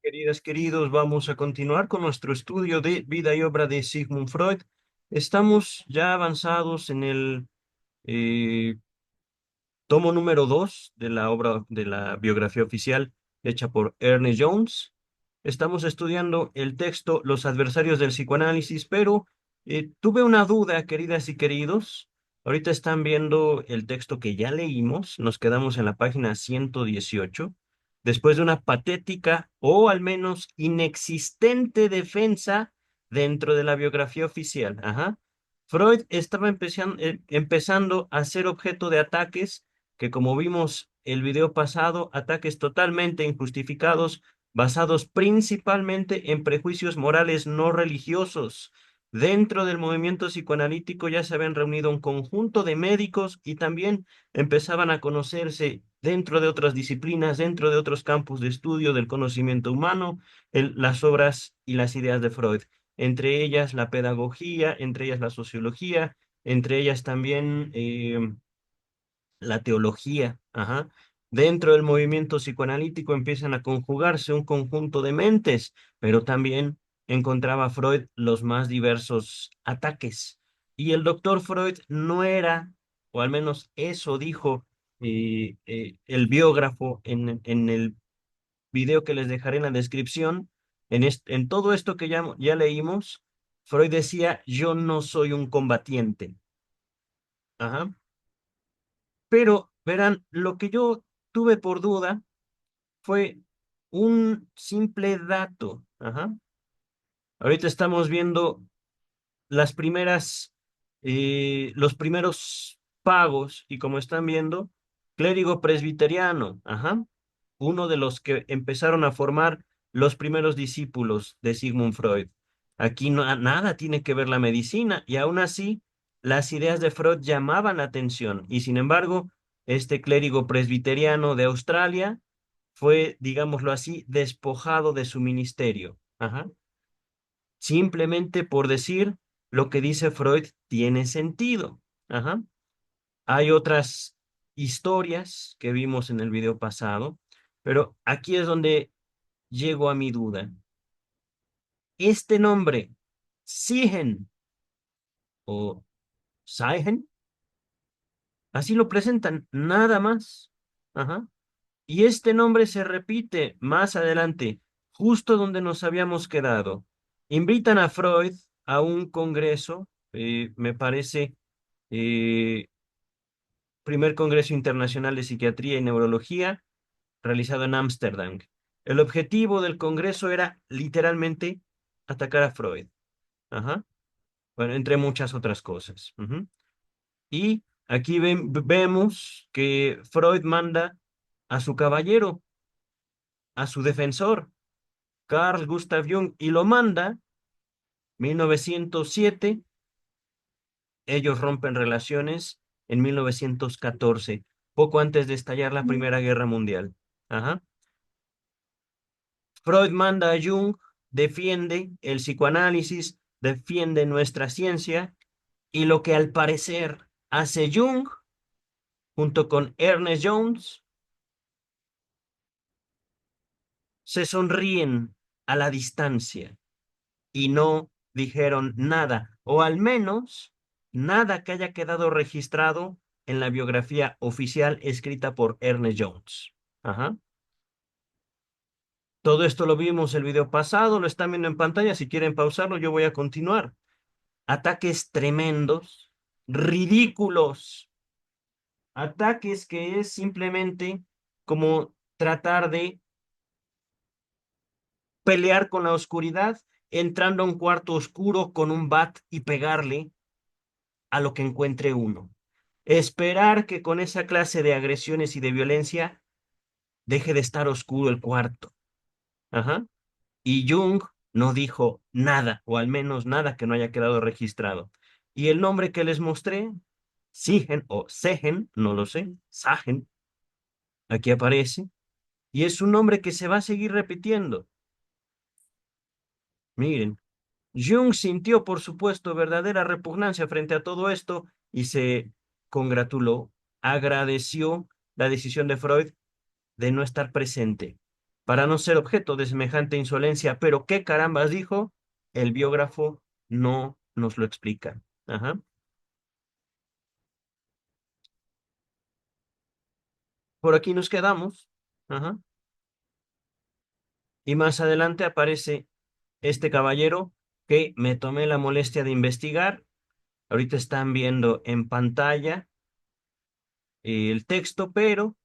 Queridas, queridos, vamos a continuar con nuestro estudio de vida y obra de Sigmund Freud. Estamos ya avanzados en el eh, tomo número 2 de la obra de la biografía oficial hecha por Ernest Jones. Estamos estudiando el texto Los adversarios del psicoanálisis, pero tuve una duda, queridas y queridos. Ahorita están viendo el texto que ya leímos, nos quedamos en la página 118, después de una patética o al menos inexistente defensa dentro de la biografía oficial. Ajá. Freud estaba empezando a ser objeto de ataques que, como vimos el video pasado, ataques totalmente injustificados, basados principalmente en prejuicios morales no religiosos. Dentro del movimiento psicoanalítico ya se habían reunido un conjunto de médicos y también empezaban a conocerse dentro de otras disciplinas, dentro de otros campos de estudio del conocimiento humano, las obras y las ideas de Freud, entre ellas la pedagogía, entre ellas la sociología, entre ellas también la teología. Ajá. Dentro del movimiento psicoanalítico empiezan a conjugarse un conjunto de mentes, pero también encontraba Freud los más diversos ataques. Y el doctor Freud no era, o al menos eso dijo el biógrafo en el video que les dejaré en la descripción. En todo esto que ya leímos, Freud decía, yo no soy un combatiente. Ajá. Pero verán, lo que yo tuve por duda fue un simple dato. Ajá. Ahorita estamos viendo los primeros pagos, y como están viendo, clérigo presbiteriano. Ajá. Uno de los que empezaron a formar los primeros discípulos de Sigmund Freud. Aquí nada tiene que ver la medicina, y aún así las ideas de Freud llamaban la atención, y sin embargo, este clérigo presbiteriano de Australia fue, digámoslo así, despojado de su ministerio. Ajá. Simplemente por decir lo que dice Freud tiene sentido. Ajá. Hay otras historias que vimos en el video pasado, pero aquí es donde llego a mi duda. Este nombre, Sigen o Saigen, así lo presentan, nada más. Ajá. Y este nombre se repite más adelante, justo donde nos habíamos quedado. Invitan a Freud a un congreso, me parece, eh, primer Congreso Internacional de Psiquiatría y Neurología, realizado en Ámsterdam. El objetivo del congreso era literalmente atacar a Freud. Ajá. Bueno, entre muchas otras cosas. Ujú. Y aquí vemos que Freud manda a su caballero, a su defensor, Carl Gustav Jung, y lo manda 1907. Ellos rompen relaciones en 1914, poco antes de estallar la Primera Guerra Mundial. Ajá. Freud manda a Jung, defiende el psicoanálisis, defiende nuestra ciencia, y lo que al parecer hace Jung junto con Ernest Jones, se sonríen a la distancia y no dijeron nada, o al menos nada que haya quedado registrado en la biografía oficial escrita por Ernest Jones. Ajá. Todo esto lo vimos el video pasado, lo están viendo en pantalla. Si quieren pausarlo, yo voy a continuar. Ataques tremendos, ridículos, ataques que es simplemente como tratar de pelear con la oscuridad, entrando a un cuarto oscuro con un bat y pegarle a lo que encuentre uno. Esperar que con esa clase de agresiones y de violencia deje de estar oscuro el cuarto. Ajá. Y Jung no dijo nada, o al menos nada que no haya quedado registrado. Y el nombre que les mostré, Sigen o Segen, no lo sé, Sagen, aquí aparece, y es un nombre que se va a seguir repitiendo. Miren, Jung sintió, por supuesto, verdadera repugnancia frente a todo esto y se congratuló, agradeció la decisión de Freud de no estar presente. para no ser objeto de semejante insolencia. Pero ¿qué carambas dijo? El biógrafo no nos lo explica. Ajá. Por aquí nos quedamos. Ajá. Y más adelante aparece este caballero que me tomé la molestia de investigar. Ahorita están viendo en pantalla el texto, pero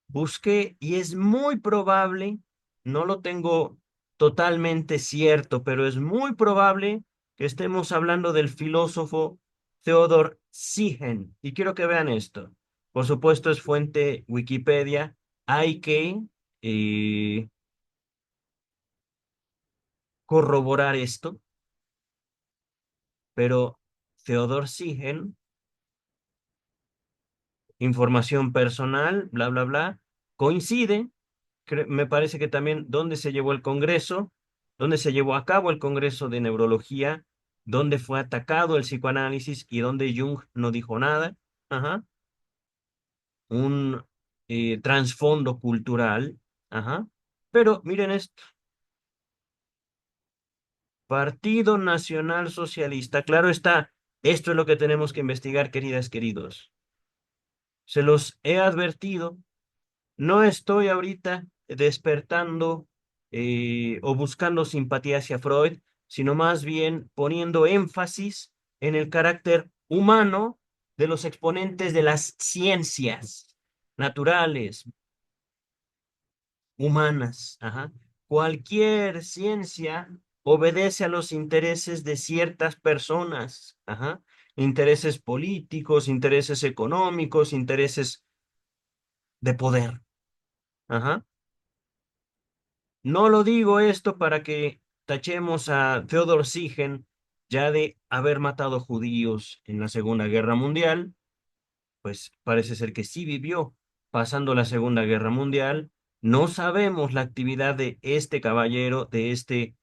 busqué y es muy probable, no lo tengo totalmente cierto, pero es muy probable que estemos hablando del filósofo Theodor Sigen. Y quiero que vean esto. Por supuesto, es fuente Wikipedia. Hay que eh, corroborar esto, pero Theodor Sigen, información personal, bla, bla, bla, coincide me parece que también dónde se llevó el Congreso, dónde se llevó a cabo el Congreso de Neurología, dónde fue atacado el psicoanálisis y dónde Jung no dijo nada. Ajá. Un trasfondo cultural. Ajá. Pero miren esto, Partido Nacional Socialista. Claro está, esto es lo que tenemos que investigar, queridas, queridos. Se los he advertido. No estoy ahorita despertando o buscando simpatía hacia Freud, sino más bien poniendo énfasis en el carácter humano de los exponentes de las ciencias naturales, humanas. Ajá. Cualquier ciencia obedece a los intereses de ciertas personas. Ajá. Intereses políticos, intereses económicos, intereses de poder. Ajá. No lo digo esto para que tachemos a Theodor Sigen ya de haber matado judíos en la Segunda Guerra Mundial, pues parece ser que sí vivió pasando la Segunda Guerra Mundial. No sabemos la actividad de este caballero, de este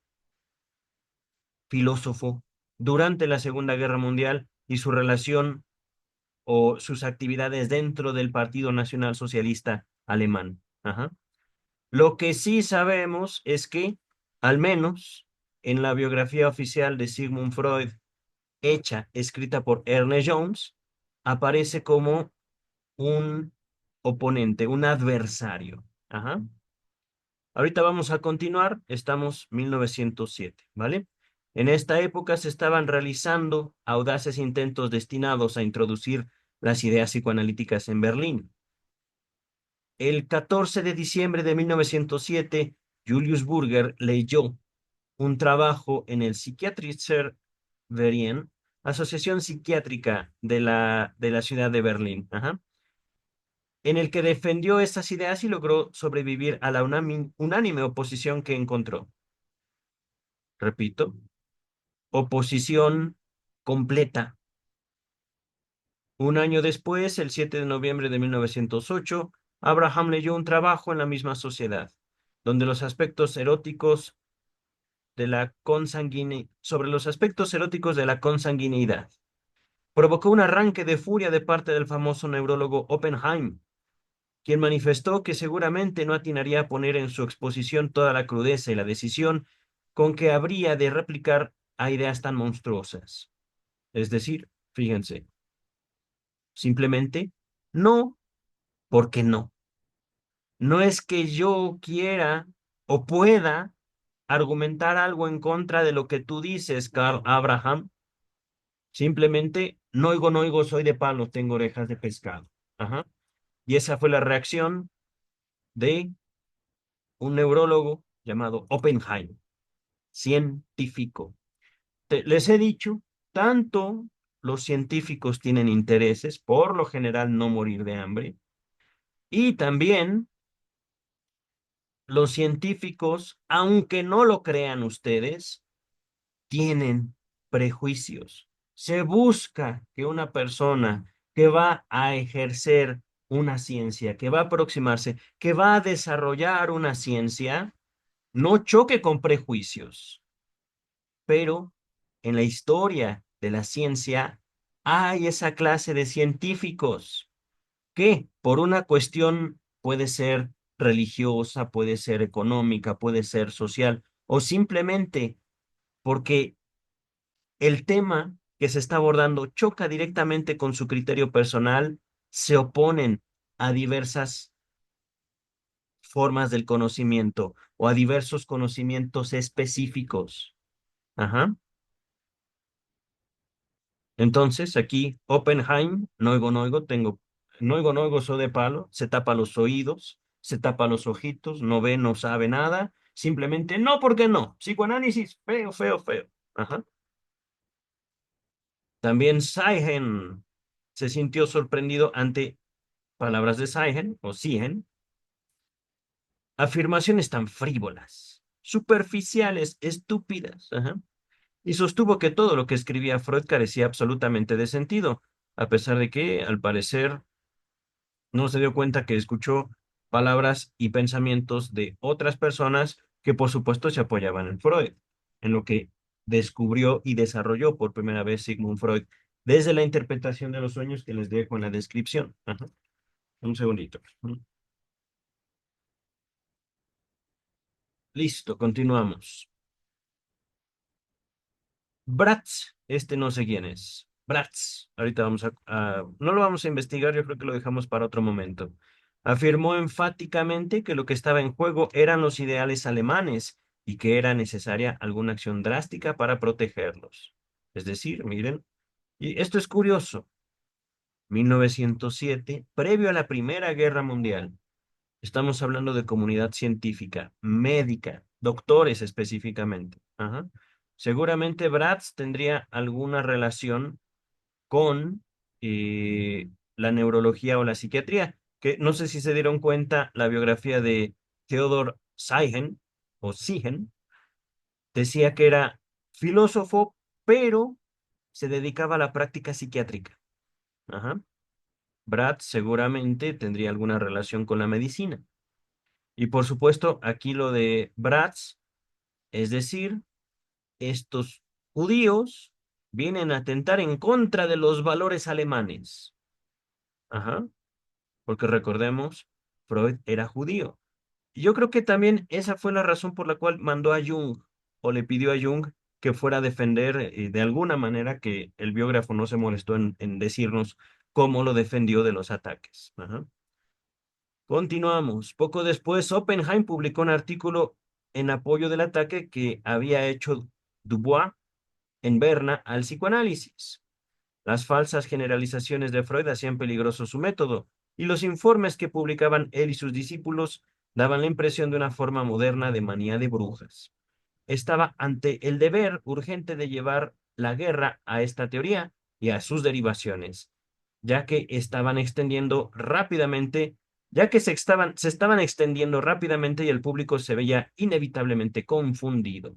filósofo durante la Segunda Guerra Mundial y su relación o sus actividades dentro del Partido Nacional Socialista Alemán. Ajá. Lo que sí sabemos es que, al menos en la biografía oficial de Sigmund Freud, hecha, escrita por Ernest Jones, aparece como un oponente, un adversario. Ajá. Ahorita vamos a continuar, estamos 1907, ¿vale? En esta época se estaban realizando audaces intentos destinados a introducir las ideas psicoanalíticas en Berlín. El 14 de diciembre de 1907, Julius Burger leyó un trabajo en el Psychiatrischer Verein, Asociación Psiquiátrica de la ciudad de Berlín, ajá, en el que defendió estas ideas y logró sobrevivir a la unánime oposición que encontró. Repito, oposición completa. Un año después, el 7 de noviembre de 1908, Abraham leyó un trabajo en la misma sociedad, donde los aspectos eróticos de la sobre los aspectos eróticos de la consanguineidad. Provocó un arranque de furia de parte del famoso neurólogo Oppenheim, quien manifestó que seguramente no atinaría a poner en su exposición toda la crudeza y la decisión con que habría de replicar a ideas tan monstruosas. Es decir, fíjense, simplemente no, porque no. No es que yo quiera o pueda argumentar algo en contra de lo que tú dices, Carl Abraham. Simplemente, no oigo, soy de palo, tengo orejas de pescado. Ajá. Y esa fue la reacción de un neurólogo llamado Oppenheim, científico. Les he dicho, tanto los científicos tienen intereses, por lo general no morir de hambre, y también los científicos, aunque no lo crean ustedes, tienen prejuicios. Se busca que una persona que va a ejercer una ciencia, que va a aproximarse, que va a desarrollar una ciencia, no choque con prejuicios. Pero en la historia de la ciencia hay esa clase de científicos que por una cuestión puede ser religiosa, puede ser económica, puede ser social, o simplemente porque el tema que se está abordando choca directamente con su criterio personal, se oponen a diversas formas del conocimiento o a diversos conocimientos específicos. Ajá. Entonces, aquí, Oppenheim, no oigo, so de palo, se tapa los oídos, se tapa los ojitos, no ve, no sabe nada, simplemente no, porque no. Psicoanálisis, feo, feo, feo. Ajá. También Seigen se sintió sorprendido ante palabras de Seigen o Siegen, afirmaciones tan frívolas, superficiales, estúpidas. Ajá. Y sostuvo que todo lo que escribía Freud carecía absolutamente de sentido, a pesar de que, al parecer, no se dio cuenta que escuchó palabras y pensamientos de otras personas que, por supuesto, se apoyaban en Freud, en lo que descubrió y desarrolló por primera vez Sigmund Freud, desde la interpretación de los sueños que les dejo en la descripción. Ajá. Un segundito. Listo, continuamos. Bratz, este no sé quién es. Bratz, ahorita no lo vamos a investigar, yo creo que lo dejamos para otro momento. Afirmó enfáticamente que lo que estaba en juego eran los ideales alemanes y que era necesaria alguna acción drástica para protegerlos. Es decir, miren, y esto es curioso, 1907, previo a la Primera Guerra Mundial, estamos hablando de comunidad científica, médica, doctores específicamente. Ajá. Seguramente Bratz tendría alguna relación con la neurología o la psiquiatría, que no sé si se dieron cuenta, la biografía de Theodor Siegen decía que era filósofo, pero se dedicaba a la práctica psiquiátrica. Ajá. Bratz seguramente tendría alguna relación con la medicina. Y por supuesto, aquí lo de Bratz, es decir, estos judíos vienen a atentar en contra de los valores alemanes. Ajá, porque recordemos, Freud era judío. Y yo creo que también esa fue la razón por la cual mandó a Jung o le pidió a Jung que fuera a defender de alguna manera, que el biógrafo no se molestó en decirnos cómo lo defendió de los ataques. Ajá. Continuamos. Poco después, Oppenheim publicó un artículo en apoyo del ataque que había hecho Dubois en Berna al psicoanálisis. Las falsas generalizaciones de Freud hacían peligroso su método, y los informes que publicaban él y sus discípulos daban la impresión de una forma moderna de manía de brujas. Estaba ante el deber urgente de llevar la guerra a esta teoría y a sus derivaciones, ya que estaban extendiendo rápidamente, ya que se estaban extendiendo rápidamente y el público se veía inevitablemente confundido.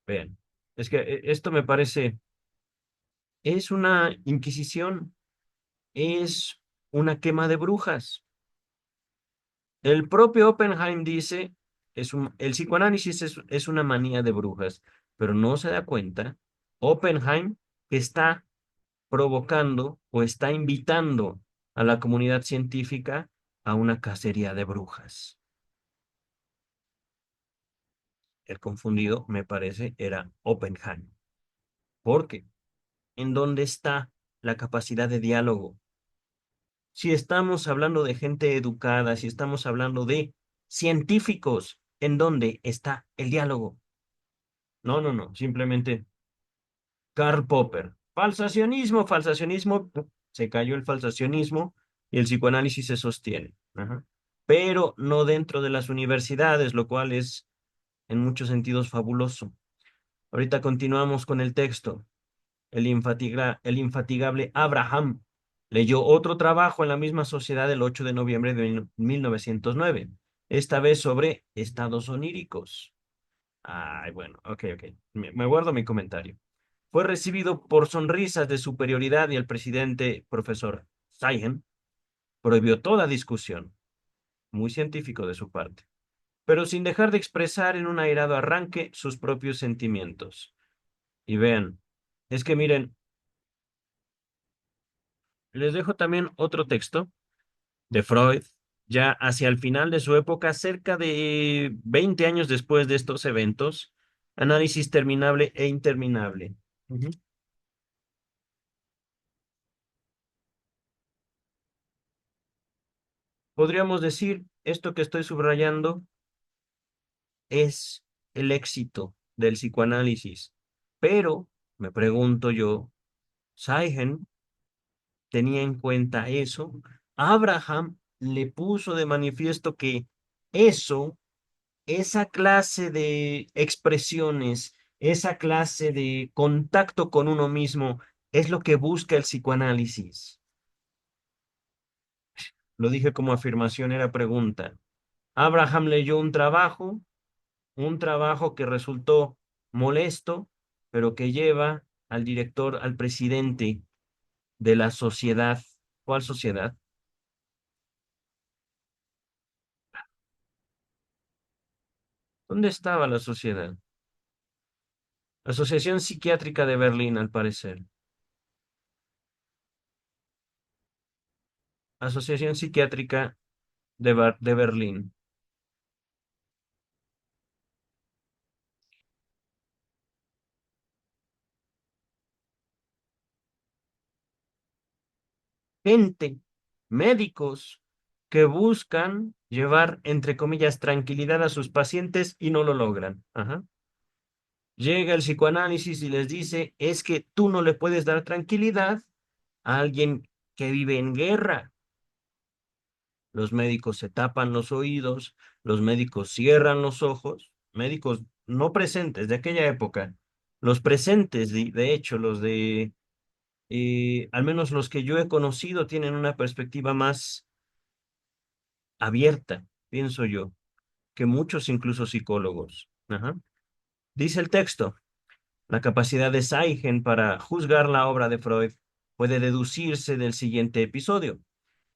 Vean, es que esto me parece, es una inquisición, es una quema de brujas. El propio Oppenheim dice, el psicoanálisis es una manía de brujas, pero no se da cuenta, Oppenheim, que está provocando o está invitando a la comunidad científica a una cacería de brujas. El confundido, me parece, era Oppenheim. Porque, ¿en dónde está la capacidad de diálogo? Si estamos hablando de gente educada, si estamos hablando de científicos, ¿en dónde está el diálogo? No, no, no, simplemente Karl Popper. Falsacionismo, falsacionismo, se cayó el falsacionismo y el psicoanálisis se sostiene. Ajá. Pero no dentro de las universidades, lo cual es en muchos sentidos fabuloso. Ahorita continuamos con el texto. El infatigable Abraham leyó otro trabajo en la misma sociedad el 8 de noviembre de 1909, esta vez sobre estados oníricos. Ay, bueno, ok, ok. Me guardo mi comentario. Fue recibido por sonrisas de superioridad y el presidente, profesor Saigen, prohibió toda discusión, muy científico de su parte, pero sin dejar de expresar en un airado arranque sus propios sentimientos. Y vean, es que miren, les dejo también otro texto de Freud, Ya hacia el final de su época, cerca de 20 años después de estos eventos, Análisis terminable e interminable. Ujú. Podríamos decir, esto que estoy subrayando es el éxito del psicoanálisis. Pero, me pregunto yo, Seigen tenía en cuenta eso. Abraham le puso de manifiesto que eso, esa clase de expresiones, esa clase de contacto con uno mismo, es lo que busca el psicoanálisis. Lo dije como afirmación, era pregunta. Abraham leyó un trabajo que resultó molesto, pero que lleva al director, al presidente de la sociedad. ¿Cuál sociedad? ¿Dónde estaba la sociedad? Asociación Psiquiátrica de Berlín, al parecer. Asociación Psiquiátrica de Berlín. Gente, médicos, que buscan llevar, entre comillas, tranquilidad a sus pacientes y no lo logran. Ajá. Llega el psicoanálisis y les dice, es que tú no le puedes dar tranquilidad a alguien que vive en guerra. Los médicos se tapan los oídos, los médicos cierran los ojos, médicos no presentes de aquella época, los presentes, de hecho, los de, al menos los que yo he conocido, tienen una perspectiva más abierta, pienso yo, que muchos incluso psicólogos. Ajá. Dice el texto, la capacidad de Seigen para juzgar la obra de Freud puede deducirse del siguiente episodio.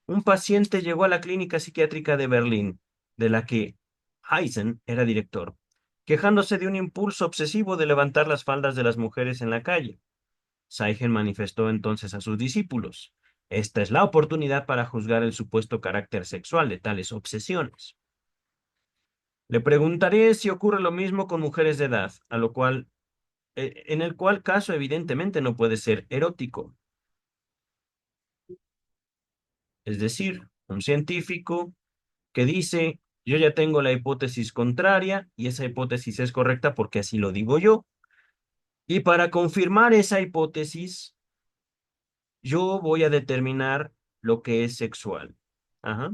Un paciente llegó a la clínica psiquiátrica de Berlín, de la que Heisen era director, quejándose de un impulso obsesivo de levantar las faldas de las mujeres en la calle. Seigen manifestó entonces a sus discípulos. Esta es la oportunidad para juzgar el supuesto carácter sexual de tales obsesiones. Le preguntaré si ocurre lo mismo con mujeres de edad, a lo cual, en el cual caso evidentemente no puede ser erótico. Es decir, un científico que dice, yo ya tengo la hipótesis contraria y esa hipótesis es correcta porque así lo digo yo. Y para confirmar esa hipótesis, yo voy a determinar lo que es sexual. Ajá.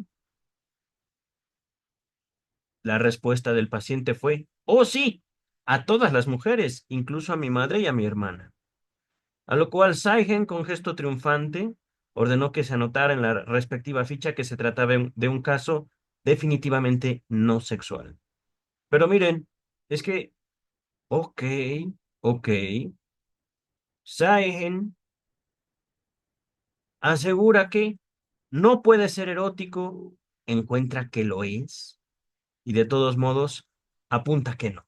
La respuesta del paciente fue, oh sí, a todas las mujeres, incluso a mi madre y a mi hermana. A lo cual Seigen, con gesto triunfante, ordenó que se anotara en la respectiva ficha que se trataba de un caso definitivamente no sexual. Pero miren, es que ok, ok. Saehen asegura que no puede ser erótico, encuentra que lo es, y de todos modos apunta que no.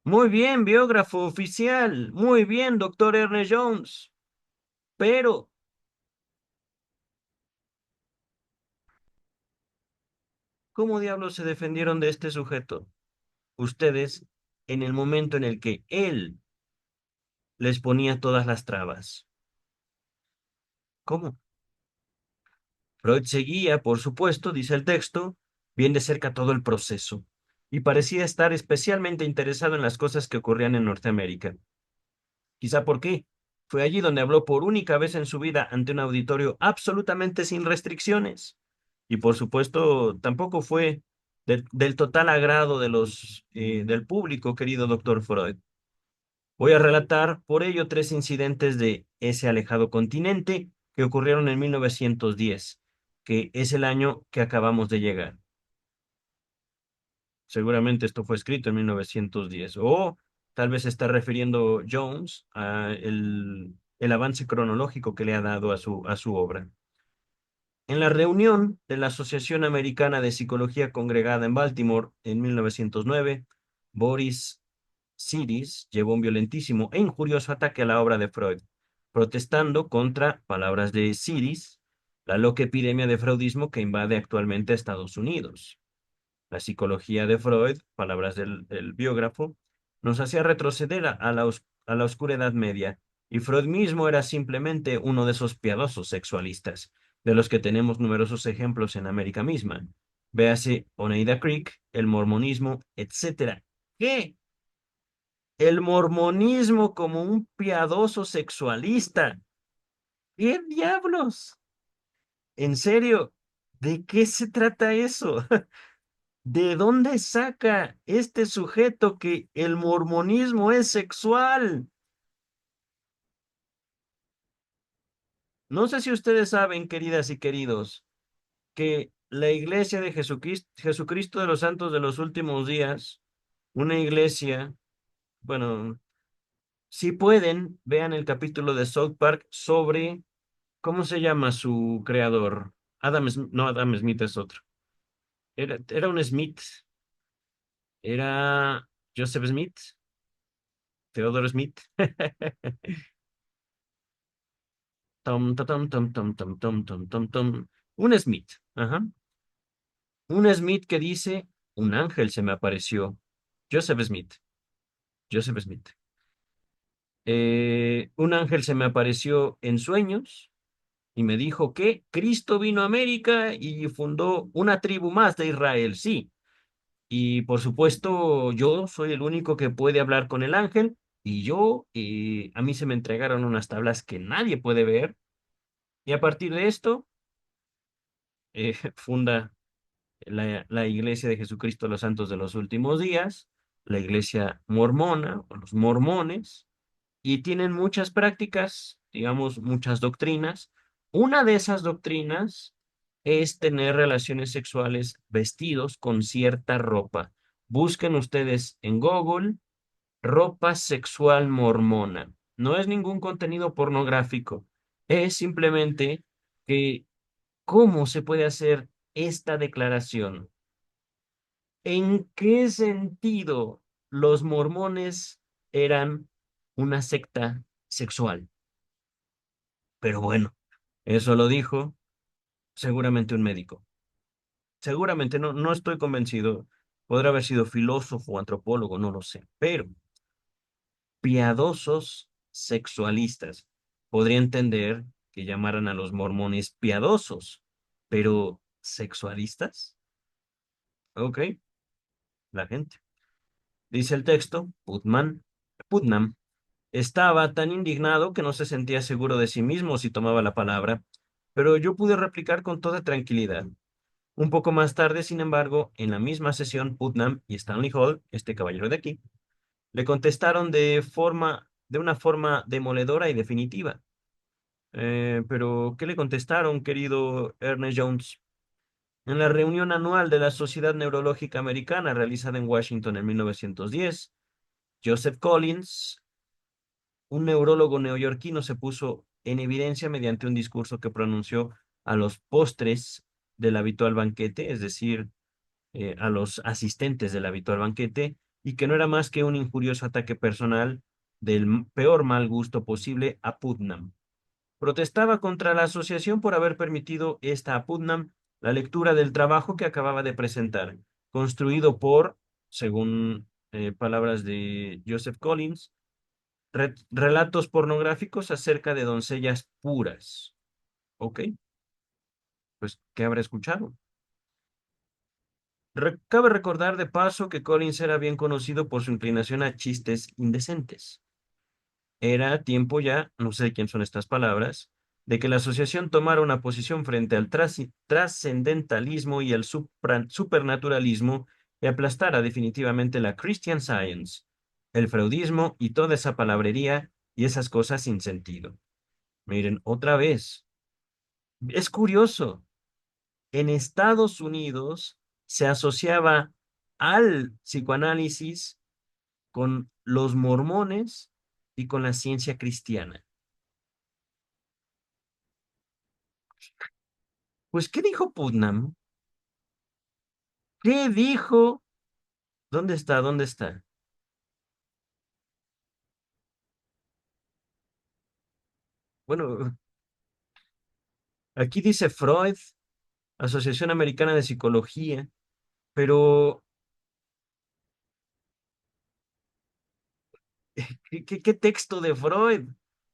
Muy bien, biógrafo oficial. Muy bien, doctor Ernest Jones. Pero, ¿cómo diablos se defendieron de este sujeto? Ustedes, en el momento en el que él les ponía todas las trabas. ¿Cómo? Freud seguía, por supuesto, dice el texto, bien de cerca todo el proceso, y parecía estar especialmente interesado en las cosas que ocurrían en Norteamérica. Quizá por qué. Fue allí donde habló por única vez en su vida ante un auditorio absolutamente sin restricciones. Y por supuesto, tampoco fue del total agrado de del público, querido doctor Freud. Voy a relatar por ello tres incidentes de ese alejado continente que ocurrieron en 1910, que es el año que acabamos de llegar. Seguramente esto fue escrito en 1910, o tal vez se está refiriendo Jones a el avance cronológico que le ha dado a su obra. En la reunión de la Asociación Americana de Psicología congregada en Baltimore en 1909, Boris Sidis llevó un violentísimo e injurioso ataque a la obra de Freud, protestando contra, palabras de Sidis, la loca epidemia de freudismo que invade actualmente Estados Unidos. La psicología de Freud, palabras del biógrafo, nos hacía retroceder a la oscura Edad Media, y Freud mismo era simplemente uno de esos piadosos sexualistas, de los que tenemos numerosos ejemplos en América misma. Véase Oneida Creek, el mormonismo, etcétera. ¿Qué? El mormonismo como un piadoso sexualista. ¿Qué diablos? ¿En serio? ¿De qué se trata eso? ¿De dónde saca este sujeto que el mormonismo es sexual? No sé si ustedes saben, queridas y queridos, que la iglesia de Jesucristo de los Santos de los Últimos Días, una iglesia, bueno, si pueden, vean el capítulo de South Park sobre, ¿cómo se llama su creador? No, Adam Smith es otro. Era un Smith, era Joseph Smith, Theodore Smith. Tom, tom, tom, tom, tom, tom, tom, tom, tom, tom. Un Smith, ajá. Un Smith que dice, un ángel se me apareció. Joseph Smith, Joseph Smith. Un ángel se me apareció en sueños y me dijo que Cristo vino a América y fundó una tribu más de Israel, sí. Y por supuesto, yo soy el único que puede hablar con el ángel y a mí se me entregaron unas tablas que nadie puede ver. Y a partir de esto, funda la Iglesia de Jesucristo de los Santos de los Últimos Días, la Iglesia mormona o los mormones, y tienen muchas prácticas, digamos, muchas doctrinas. Una de esas doctrinas es tener relaciones sexuales vestidos con cierta ropa. Busquen ustedes en Google ropa sexual mormona. No es ningún contenido pornográfico, es simplemente que cómo se puede hacer esta declaración. ¿En qué sentido los mormones eran una secta sexual? Pero bueno, eso lo dijo seguramente un médico. Seguramente no estoy convencido. Podrá haber sido filósofo o antropólogo, no lo sé. Pero piadosos sexualistas. Podría entender que llamaran a los mormones piadosos, pero ¿sexualistas? Ok, la gente. Dice el texto, Putnam estaba tan indignado que no se sentía seguro de sí mismo si tomaba la palabra, pero yo pude replicar con toda tranquilidad. Un poco más tarde, sin embargo, en la misma sesión, Putnam y Stanley Hall, este caballero de aquí, le contestaron de una forma demoledora y definitiva. Pero, ¿qué le contestaron, querido Ernest Jones? En la reunión anual de la Sociedad Neurológica Americana realizada en Washington en 1910, Joseph Collins, un neurólogo neoyorquino, se puso en evidencia mediante un discurso que pronunció a los postres del habitual banquete, es decir, a los asistentes del habitual banquete, y que no era más que un injurioso ataque personal del peor mal gusto posible a Putnam. Protestaba contra la asociación por haber permitido esta a Putnam la lectura del trabajo que acababa de presentar, construido por, según palabras de Joseph Collins, relatos pornográficos acerca de doncellas puras. ¿Ok? Pues, ¿qué habrá escuchado? Cabe recordar de paso que Collins era bien conocido por su inclinación a chistes indecentes. Era tiempo ya, no sé quién son estas palabras, de que la asociación tomara una posición frente al trascendentalismo y el supernaturalismo y aplastara definitivamente la Christian Science, el freudismo y toda esa palabrería y esas cosas sin sentido. Miren, otra vez, es curioso, en Estados Unidos se asociaba al psicoanálisis con los mormones y con la ciencia cristiana. Pues, ¿qué dijo Putnam? ¿Qué dijo? ¿Dónde está? ¿Dónde está? Bueno, Aquí dice Freud, Asociación Americana de Psicología, pero ¿qué texto de Freud?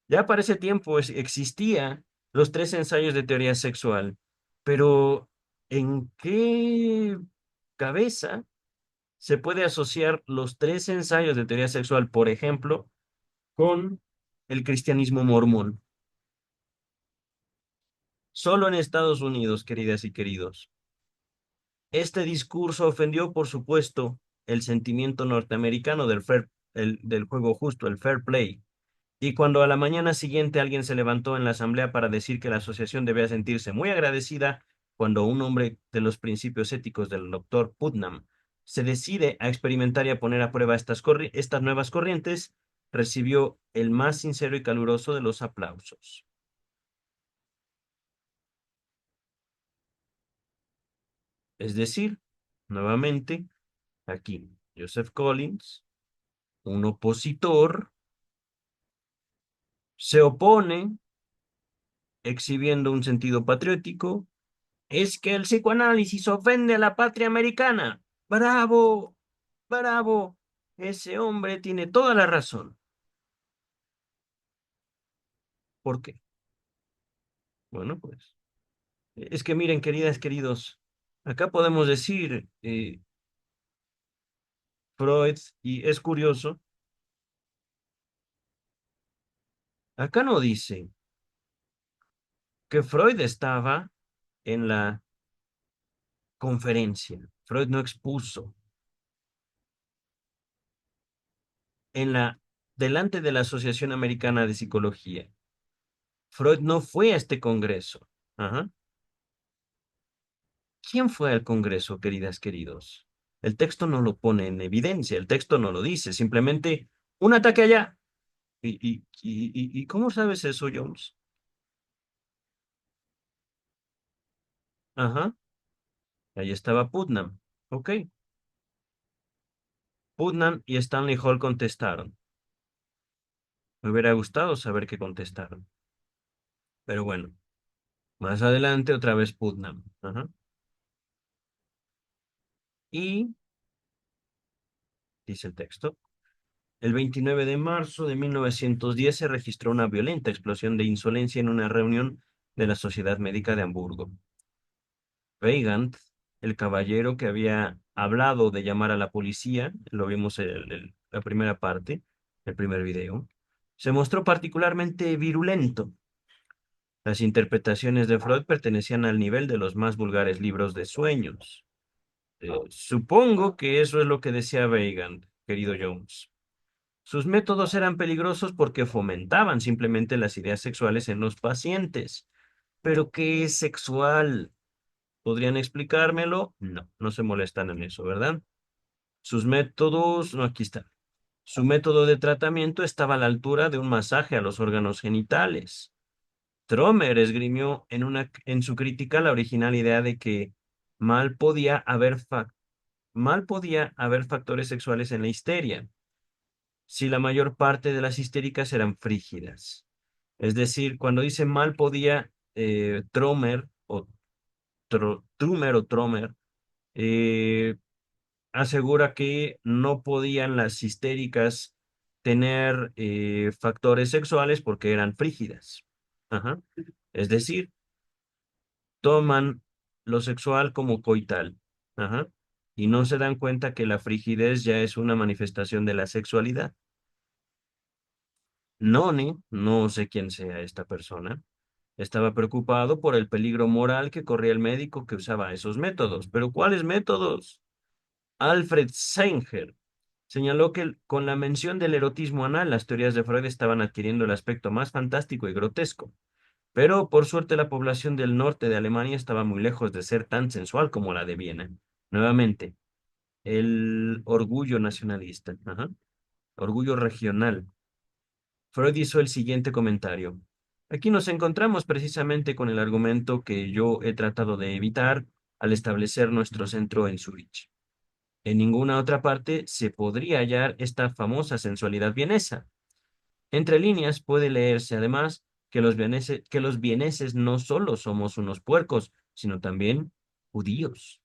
Ya para ese tiempo existía los tres ensayos de teoría sexual, pero ¿en qué cabeza se puede asociar los tres ensayos de teoría sexual, por ejemplo, con el cristianismo mormón? Solo en Estados Unidos, queridas y queridos. Este discurso ofendió, por supuesto, el sentimiento norteamericano del juego justo, el fair play. Y cuando a la mañana siguiente alguien se levantó en la asamblea para decir que la asociación debía sentirse muy agradecida cuando un hombre de los principios éticos del doctor Putnam se decide a experimentar y a poner a prueba estas nuevas corrientes, recibió el más sincero y caluroso de los aplausos. Es decir, nuevamente, aquí, Joseph Collins, un opositor, se opone exhibiendo un sentido patriótico. Es que el psicoanálisis ofende a la patria americana. Bravo, bravo. Ese hombre tiene toda la razón. ¿Por qué? Bueno, pues. Es que miren, queridas, queridos, acá podemos decir Freud, y es curioso, acá no dice que Freud estaba en la conferencia. Freud no expuso en la delante de la Asociación Americana de Psicología. Freud no fue a este congreso. Ajá. ¿Quién fue al Congreso, queridas, queridos? El texto no lo pone en evidencia, el texto no lo dice, simplemente un ataque allá. ¿Y cómo sabes eso, Jones? Ajá, ahí estaba Putnam. Ok, Putnam y Stanley Hall contestaron. Me hubiera gustado saber qué contestaron. Pero bueno, más adelante otra vez Putnam. Ajá. Y, dice el texto, el 29 de marzo de 1910 se registró una violenta explosión de insolencia en una reunión de la Sociedad Médica de Hamburgo. Weigand, el caballero que había hablado de llamar a la policía, lo vimos en la primera parte, el primer video, se mostró particularmente virulento. Las interpretaciones de Freud pertenecían al nivel de los más vulgares libros de sueños. Supongo que eso es lo que decía Weigand, querido Jones. Sus métodos eran peligrosos porque fomentaban simplemente las ideas sexuales en los pacientes. ¿Pero qué es sexual? ¿Podrían explicármelo? No, no se molestan en eso, ¿verdad? Sus métodos, no, aquí está. Su método de tratamiento estaba a la altura de un masaje a los órganos genitales. Tromer esgrimió en su crítica la original idea de que mal podía haber, mal podía haber factores sexuales en la histeria, si la mayor parte de las histéricas eran frígidas. Es decir, cuando dice mal podía, Tromer o Trumer o Tromer, eh, asegura que no podían las histéricas tener factores sexuales porque eran frígidas. Ajá. Es decir, toman lo sexual como coital. Ajá. Y no se dan cuenta que la frigidez ya es una manifestación de la sexualidad. Noni, no sé quién sea esta persona, estaba preocupado por el peligro moral que corría el médico que usaba esos métodos. ¿Pero cuáles métodos? Alfred Sanger señaló que con la mención del erotismo anal, las teorías de Freud estaban adquiriendo el aspecto más fantástico y grotesco. Pero por suerte la población del norte de Alemania estaba muy lejos de ser tan sensual como la de Viena. Nuevamente, el orgullo nacionalista, ajá, orgullo regional. Freud hizo el siguiente comentario. Aquí nos encontramos precisamente con el argumento que yo he tratado de evitar al establecer nuestro centro en Zurich. En ninguna otra parte se podría hallar esta famosa sensualidad vienesa. Entre líneas puede leerse, además, que los vieneses no solo somos unos puercos, sino también judíos.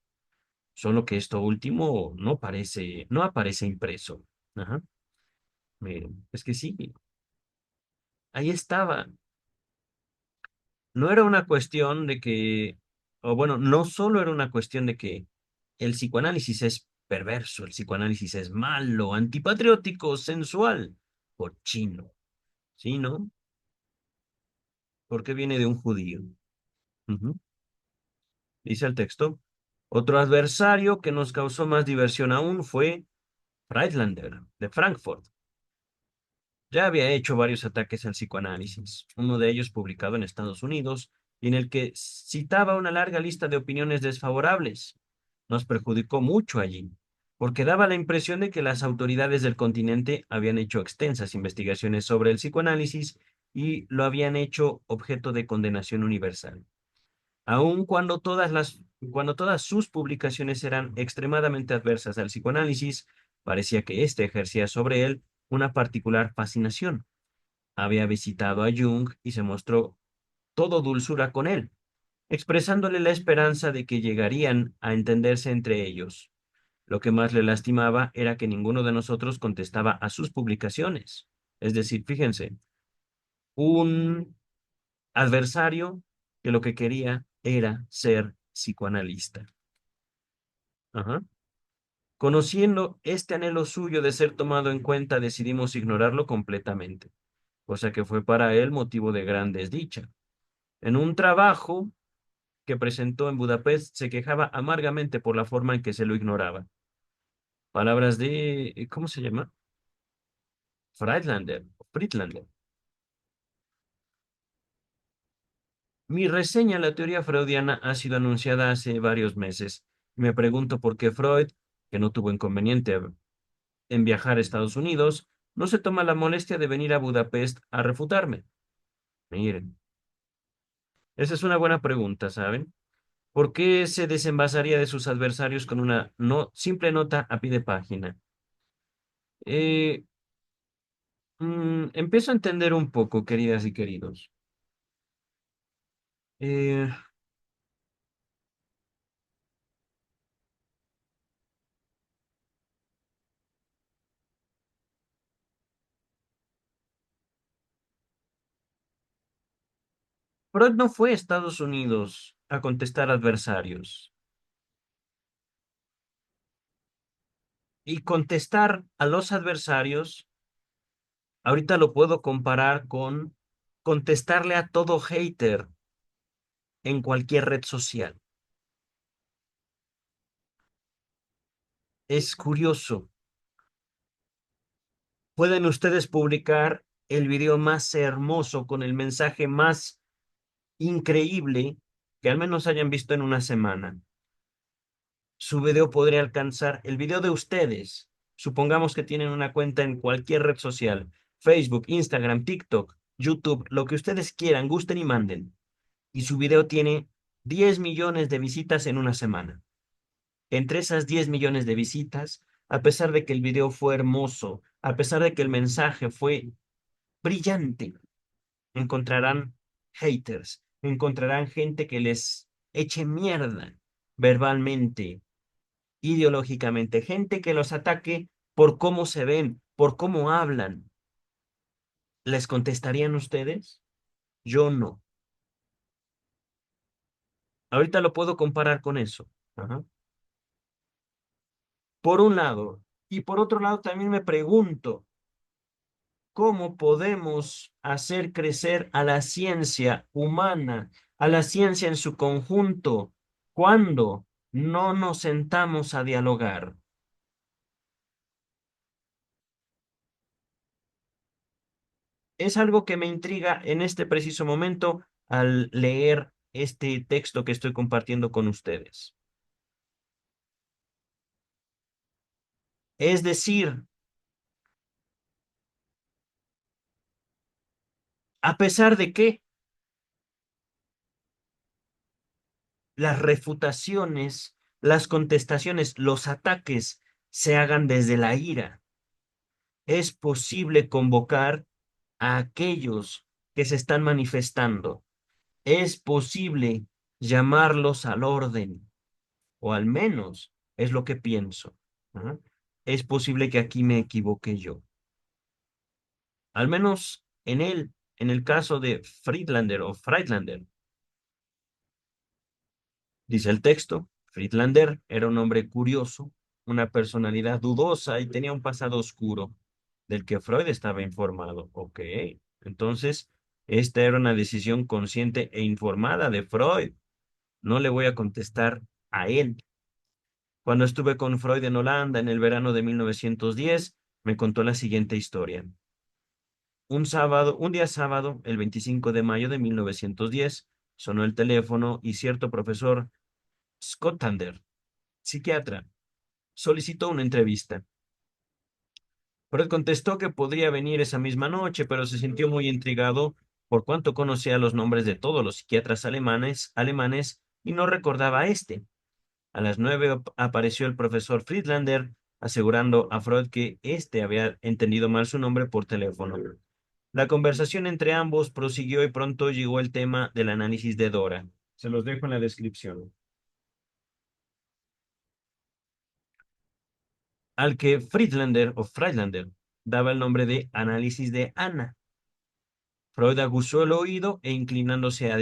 Solo que esto último no aparece impreso. Ajá. Miren, es que sí, ahí estaba. No era una cuestión de que, o bueno, no solo era una cuestión de que el psicoanálisis es perverso, el psicoanálisis es malo, antipatriótico, sensual, cochino, ¿sí, no? Porque viene de un judío. Ujú. Dice el texto. Otro adversario que nos causó más diversión aún fue Friedlander, de Frankfurt. Ya había hecho varios ataques al psicoanálisis, uno de ellos publicado en Estados Unidos, y en el que citaba una larga lista de opiniones desfavorables. Nos perjudicó mucho allí, porque daba la impresión de que las autoridades del continente habían hecho extensas investigaciones sobre el psicoanálisis y lo habían hecho objeto de condenación universal. Aun cuando todas sus publicaciones eran extremadamente adversas al psicoanálisis, parecía que éste ejercía sobre él una particular fascinación. Había visitado a Jung y se mostró todo dulzura con él, expresándole la esperanza de que llegarían a entenderse entre ellos. Lo que más le lastimaba era que ninguno de nosotros contestaba a sus publicaciones. Es decir, fíjense, un adversario que lo que quería era ser psicoanalista. Ajá. Conociendo este anhelo suyo de ser tomado en cuenta, decidimos ignorarlo completamente, cosa que fue para él motivo de gran desdicha. En un trabajo que presentó en Budapest, se quejaba amargamente por la forma en que se lo ignoraba. Palabras de, ¿cómo se llama? Friedlander. Mi reseña en la teoría freudiana ha sido anunciada hace varios meses. Me pregunto por qué Freud, que no tuvo inconveniente en viajar a Estados Unidos, no se toma la molestia de venir a Budapest a refutarme. Miren, esa es una buena pregunta, ¿saben? ¿Por qué se desenvasaría de sus adversarios con una simple nota a pie de página? Eh, empiezo a entender un poco, queridas y queridos. Eh, Freud no fue a Estados Unidos a contestar adversarios. Y contestar a los adversarios, ahorita lo puedo comparar con contestarle a todo hater en cualquier red social. Es curioso. Pueden ustedes publicar el video más hermoso con el mensaje más increíble que al menos hayan visto en una semana. Su video podría alcanzar el video de ustedes. Supongamos que tienen una cuenta en cualquier red social, Facebook, Instagram, TikTok, YouTube, lo que ustedes quieran, gusten y manden. Y su video tiene 10 millones de visitas en una semana. Entre esas 10 millones de visitas, a pesar de que el video fue hermoso, a pesar de que el mensaje fue brillante, encontrarán haters, encontrarán gente que les eche mierda verbalmente, ideológicamente, gente que los ataque por cómo se ven, por cómo hablan. ¿Les contestarían ustedes? Yo no. Ahorita lo puedo comparar con eso. Ajá. Por un lado. Y por otro lado, también me pregunto, ¿cómo podemos hacer crecer a la ciencia humana, a la ciencia en su conjunto, cuando no nos sentamos a dialogar? Es algo que me intriga en este preciso momento al leer este texto que estoy compartiendo con ustedes. Es decir, a pesar de que las refutaciones, las contestaciones, los ataques se hagan desde la ira, es posible convocar a aquellos que se están manifestando. Es posible llamarlos al orden, o al menos es lo que pienso. Ajá. Es posible que aquí me equivoque yo. Al menos en el caso de Friedlander o Friedlander, dice el texto, Friedlander era un hombre curioso, una personalidad dudosa y tenía un pasado oscuro del que Freud estaba informado. Ok, entonces esta era una decisión consciente e informada de Freud. No le voy a contestar a él. Cuando estuve con Freud en Holanda en el verano de 1910, me contó la siguiente historia. Un día sábado, el 25 de mayo de 1910, sonó el teléfono y cierto profesor Schottander, psiquiatra, solicitó una entrevista. Freud contestó que podría venir esa misma noche, pero se sintió muy intrigado por cuanto conocía los nombres de todos los psiquiatras alemanes y no recordaba a este. A las 9 apareció el profesor Friedlander, asegurando a Freud que éste había entendido mal su nombre por teléfono. La conversación entre ambos prosiguió y pronto llegó el tema del análisis de Dora. Se los dejo en la descripción. Al que Friedlander daba el nombre de análisis de Ana. Freud aguzó el oído e inclinándose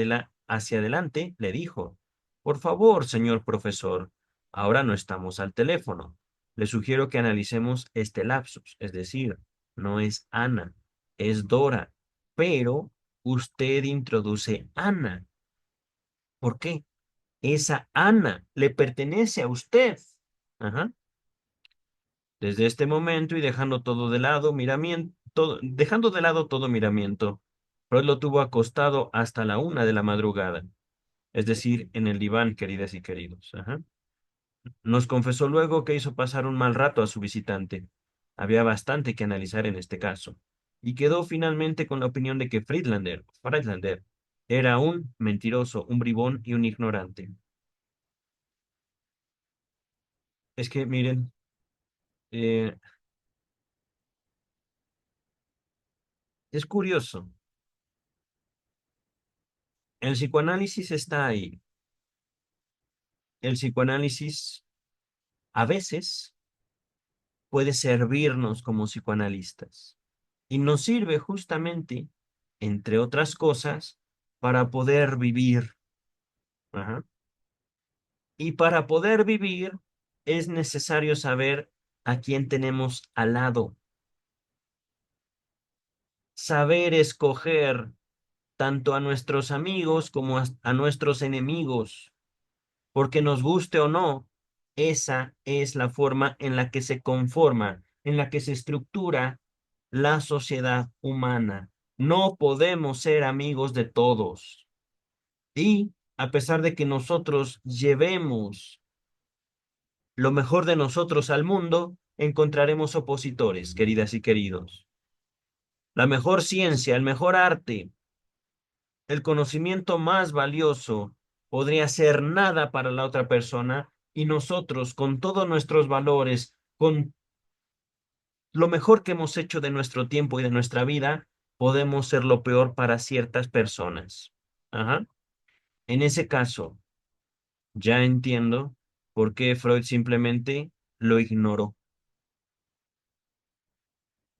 hacia adelante, le dijo, por favor, señor profesor, ahora no estamos al teléfono. Le sugiero que analicemos este lapsus, es decir, no es Ana, es Dora, pero usted introduce Ana. ¿Por qué? Esa Ana le pertenece a usted. Ajá. Desde este momento y dejando todo de lado, dejando de lado todo miramiento, Freud lo tuvo acostado hasta la 1 de la madrugada, es decir, en el diván, queridas y queridos. Ajá. Nos confesó luego que hizo pasar un mal rato a su visitante. Había bastante que analizar en este caso, y quedó finalmente con la opinión de que Friedlander, era un mentiroso, un bribón y un ignorante. Es que, miren, eh, es curioso. El psicoanálisis está ahí. El psicoanálisis a veces puede servirnos como psicoanalistas y nos sirve justamente, entre otras cosas, para poder vivir. Ajá. Y para poder vivir es necesario saber a quién tenemos al lado, saber escoger tanto a nuestros amigos como a nuestros enemigos. Porque nos guste o no, esa es la forma en la que se conforma, en la que se estructura la sociedad humana. No podemos ser amigos de todos. Y a pesar de que nosotros llevemos lo mejor de nosotros al mundo, encontraremos opositores, queridas y queridos. La mejor ciencia, el mejor arte, el conocimiento más valioso podría ser nada para la otra persona y nosotros, con todos nuestros valores, con lo mejor que hemos hecho de nuestro tiempo y de nuestra vida, podemos ser lo peor para ciertas personas. Ajá. En ese caso, ya entiendo por qué Freud simplemente lo ignoró.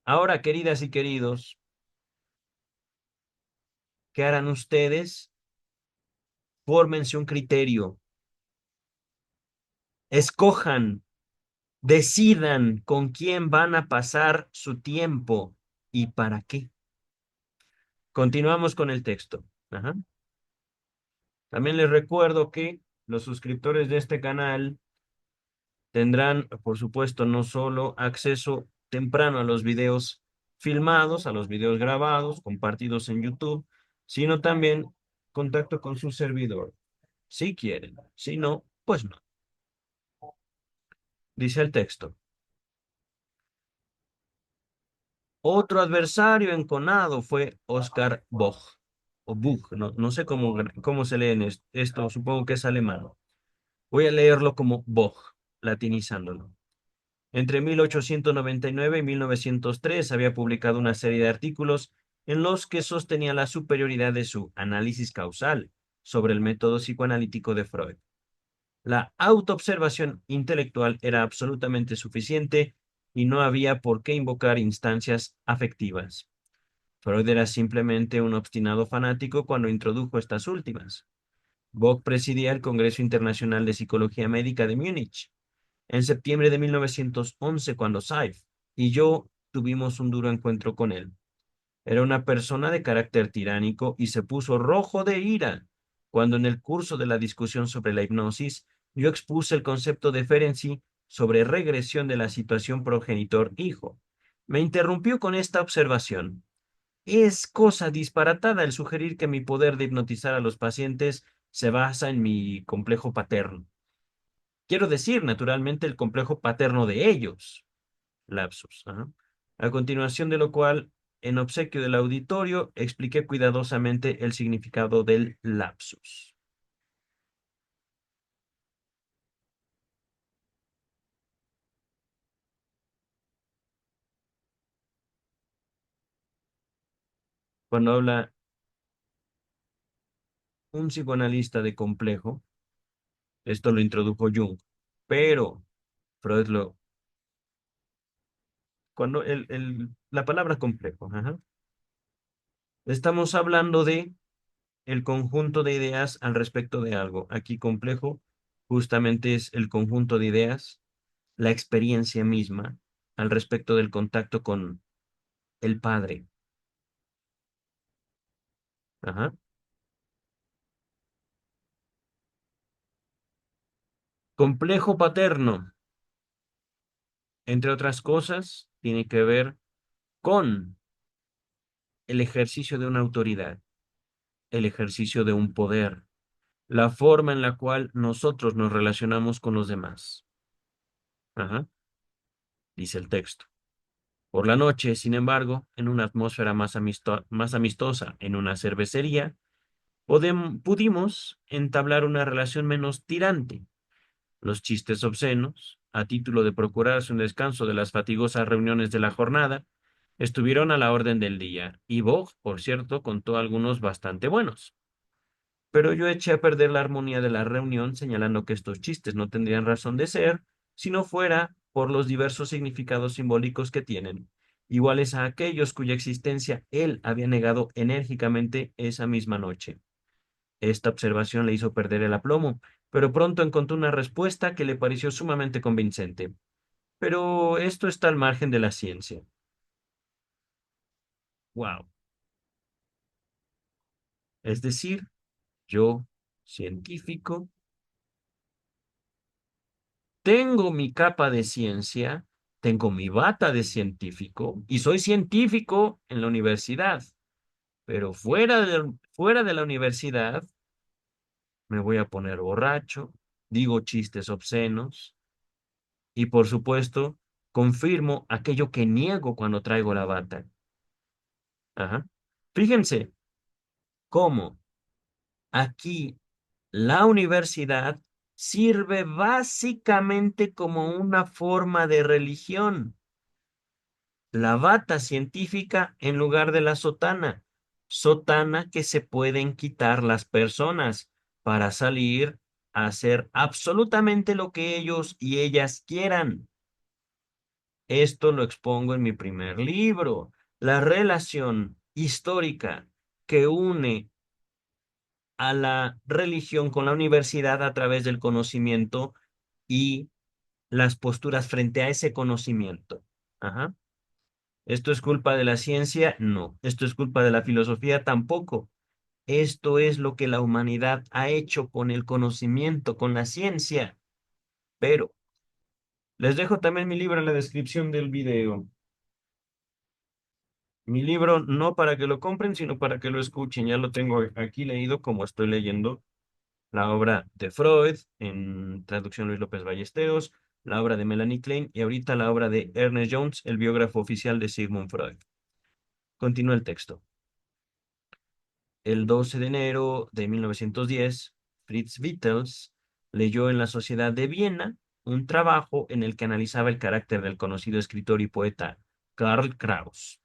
Ahora, queridas y queridos, ¿qué harán ustedes? Fórmense un criterio, escojan, decidan con quién van a pasar su tiempo y para qué. Continuamos con el texto. Ajá. También les recuerdo que los suscriptores de este canal tendrán, por supuesto, no solo acceso temprano a los videos filmados, a los videos grabados, compartidos en YouTube, sino también contacto con su servidor, si quieren. Si no, pues no. Dice el texto. Otro adversario enconado fue Oscar Boch, o Buch, no sé cómo se lee en esto, supongo que es alemán. Voy a leerlo como Boch, latinizándolo. Entre 1899 y 1903 había publicado una serie de artículos en los que sostenía la superioridad de su análisis causal sobre el método psicoanalítico de Freud. La autoobservación intelectual era absolutamente suficiente y no había por qué invocar instancias afectivas. Freud era simplemente un obstinado fanático cuando introdujo estas últimas. Bock presidía el Congreso Internacional de Psicología Médica de Múnich en septiembre de 1911 cuando Seif y yo tuvimos un duro encuentro con él. Era una persona de carácter tiránico y se puso rojo de ira cuando en el curso de la discusión sobre la hipnosis yo expuse el concepto de Ferenczi sobre regresión de la situación progenitor-hijo. Me interrumpió con esta observación. Es cosa disparatada el sugerir que mi poder de hipnotizar a los pacientes se basa en mi complejo paterno. Quiero decir, naturalmente, el complejo paterno de ellos. Lapsus. Ajá. A continuación de lo cual, en obsequio del auditorio, expliqué cuidadosamente el significado del lapsus. Cuando habla un psicoanalista de complejo, esto lo introdujo Jung, pero Freud lo... Cuando la palabra complejo, ajá, estamos hablando de el conjunto de ideas al respecto de algo. Aquí complejo justamente es el conjunto de ideas, la experiencia misma al respecto del contacto con el padre. Ajá. Complejo paterno, entre otras cosas, tiene que ver con el ejercicio de una autoridad, el ejercicio de un poder, la forma en la cual nosotros nos relacionamos con los demás. Ajá, dice el texto. Por la noche, sin embargo, en una atmósfera más amistosa, en una cervecería, pudimos entablar una relación menos tirante. Los chistes obscenos, a título de procurarse un descanso de las fatigosas reuniones de la jornada, estuvieron a la orden del día, y Bog, por cierto, contó algunos bastante buenos. Pero yo eché a perder la armonía de la reunión señalando que estos chistes no tendrían razón de ser si no fuera por los diversos significados simbólicos que tienen, iguales a aquellos cuya existencia él había negado enérgicamente esa misma noche. Esta observación le hizo perder el aplomo, pero pronto encontró una respuesta que le pareció sumamente convincente. Pero esto está al margen de la ciencia. Wow. Es decir, yo, científico, tengo mi capa de ciencia, tengo mi bata de científico y soy científico en la universidad, pero fuera de la universidad me voy a poner borracho, digo chistes obscenos y por supuesto confirmo aquello que niego cuando traigo la bata. Ajá. Fíjense cómo aquí la universidad sirve básicamente como una forma de religión. La bata científica en lugar de la sotana. Sotana que se pueden quitar las personas para salir a hacer absolutamente lo que ellos y ellas quieran. Esto lo expongo en mi primer libro, la relación histórica que une a la religión con la universidad a través del conocimiento y las posturas frente a ese conocimiento. Ajá. ¿Esto es culpa de la ciencia? No. ¿Esto es culpa de la filosofía? Tampoco. Esto es lo que la humanidad ha hecho con el conocimiento, con la ciencia. Pero les dejo también mi libro en la descripción del video. Mi libro no para que lo compren, sino para que lo escuchen. Ya lo tengo aquí leído como estoy leyendo la obra de Freud, en traducción Luis López Ballesteros, la obra de Melanie Klein y ahorita la obra de Ernest Jones, el biógrafo oficial de Sigmund Freud. Continúa el texto. El 12 de enero de 1910, Fritz Wittels leyó en la Sociedad de Viena un trabajo en el que analizaba el carácter del conocido escritor y poeta Karl Kraus.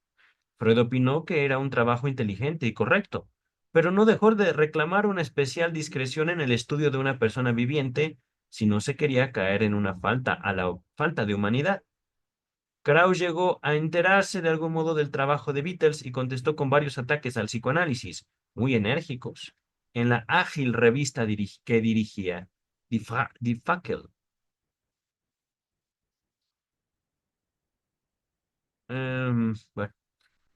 Freud opinó que era un trabajo inteligente y correcto, pero no dejó de reclamar una especial discreción en el estudio de una persona viviente si no se quería caer en una falta a la falta de humanidad. Krauss llegó a enterarse de algún modo del trabajo de Beatles y contestó con varios ataques al psicoanálisis, muy enérgicos, en la ágil revista que dirigía, Die Fackel. Bueno,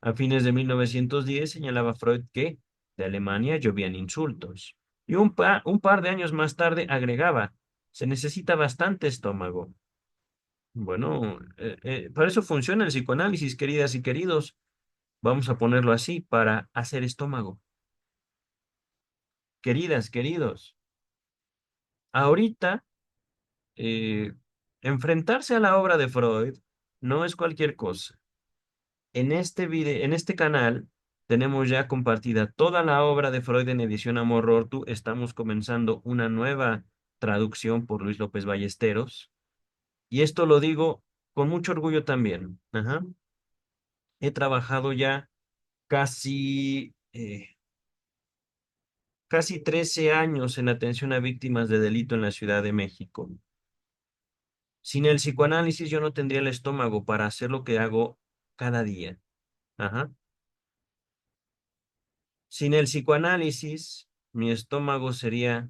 a fines de 1910 señalaba Freud que de Alemania llovían insultos. Y un par de años más tarde agregaba, se necesita bastante estómago. Bueno, para eso funciona el psicoanálisis, queridas y queridos. Vamos a ponerlo así, para hacer estómago. Queridas, queridos, ahorita eh, enfrentarse a la obra de Freud no es cualquier cosa. En este canal tenemos ya compartida toda la obra de Freud en edición Amor Ortu. Estamos comenzando una nueva traducción por Luis López Ballesteros. Y esto lo digo con mucho orgullo también. Ajá. He trabajado ya casi 13 años en atención a víctimas de delito en la Ciudad de México. Sin el psicoanálisis yo no tendría el estómago para hacer lo que hago cada día. Ajá. Sin el psicoanálisis, mi estómago sería,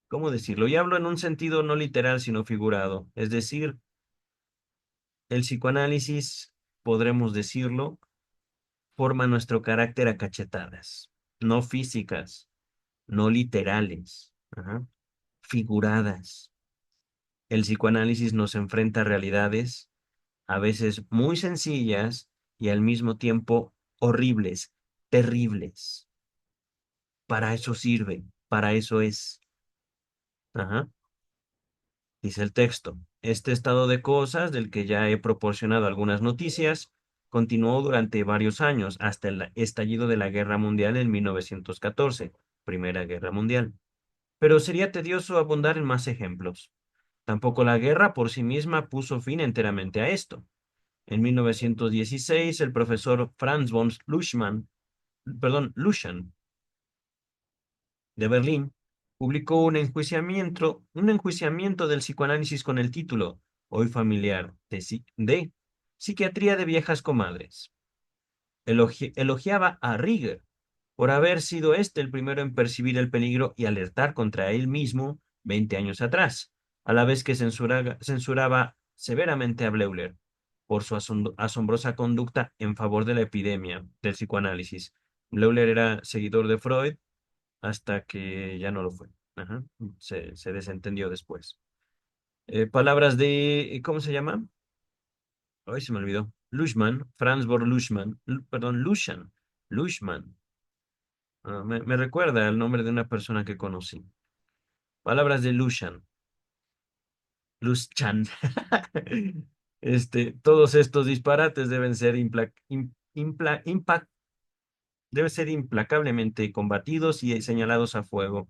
¿cómo decirlo? Y hablo en un sentido no literal, sino figurado. Es decir, el psicoanálisis, podremos decirlo, forma nuestro carácter a cachetadas, no físicas, no literales, ajá, figuradas. El psicoanálisis nos enfrenta a realidades a veces muy sencillas y al mismo tiempo horribles, terribles. Para eso sirve, para eso es. Ajá. Dice el texto, este estado de cosas, del que ya he proporcionado algunas noticias, continuó durante varios años, hasta el estallido de la Guerra Mundial en 1914, Primera Guerra Mundial. Pero sería tedioso abundar en más ejemplos. Tampoco la guerra por sí misma puso fin enteramente a esto. En 1916, el profesor Franz von Luschan, de Berlín, publicó un enjuiciamiento del psicoanálisis con el título, hoy familiar, de Psiquiatría de viejas comadres. Elogiaba a Rieger por haber sido este el primero en percibir el peligro y alertar contra él mismo 20 años atrás, a la vez que censuraba severamente a Bleuler por su asombrosa conducta en favor de la epidemia del psicoanálisis. Bleuler era seguidor de Freud hasta que ya no lo fue. Ajá. Se desentendió después. Palabras de, ¿cómo se llama? Ay, se me olvidó. Lushman, Franz von Lushman, perdón, Lushman. Me recuerda el nombre de una persona que conocí. Palabras de Luschan. Todos estos disparates deben ser deben ser implacablemente combatidos y señalados a fuego.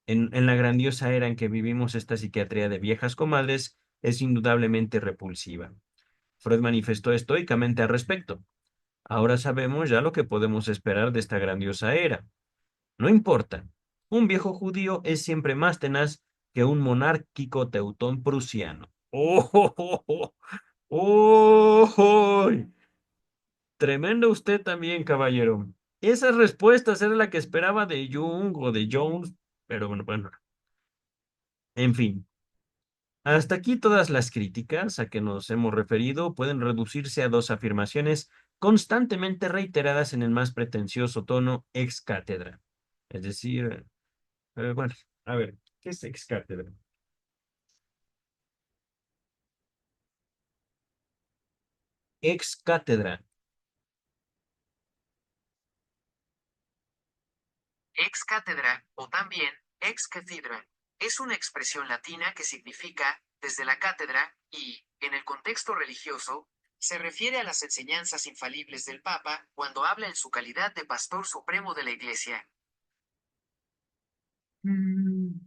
En la grandiosa era en que vivimos, esta psiquiatría de viejas comadres es indudablemente repulsiva. Freud manifestó estoicamente al respecto. Ahora sabemos ya lo que podemos esperar de esta grandiosa era. No importa. Un viejo judío es siempre más tenaz que un monárquico teutón prusiano. ¡Oh! ¡Oh! ¡Oh! ¡Oh! ¡Oh! Tremendo usted también, caballero. Esas respuestas era la que esperaba de Jung o de Jones, pero bueno, en fin. Hasta aquí todas las críticas a que nos hemos referido pueden reducirse a dos afirmaciones constantemente reiteradas en el más pretencioso tono ex cátedra. Es decir, bueno, a ver, ¿qué es ex cátedra? Ex cátedra. Ex cátedra, o también ex cathedra, es una expresión latina que significa desde la cátedra y, en el contexto religioso, se refiere a las enseñanzas infalibles del Papa cuando habla en su calidad de pastor supremo de la Iglesia. Mm.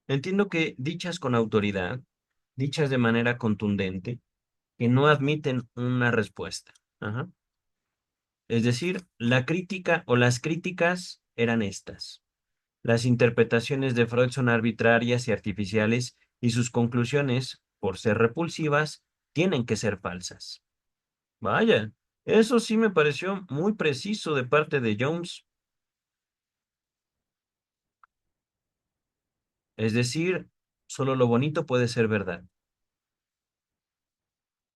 Entiendo que dichas con autoridad dichas de manera contundente, que no admiten una respuesta. Ajá. Es decir, la crítica o las críticas eran estas. Las interpretaciones de Freud son arbitrarias y artificiales y sus conclusiones, por ser repulsivas, tienen que ser falsas. Vaya, eso sí me pareció muy preciso de parte de Jones. Es decir, solo lo bonito puede ser verdad.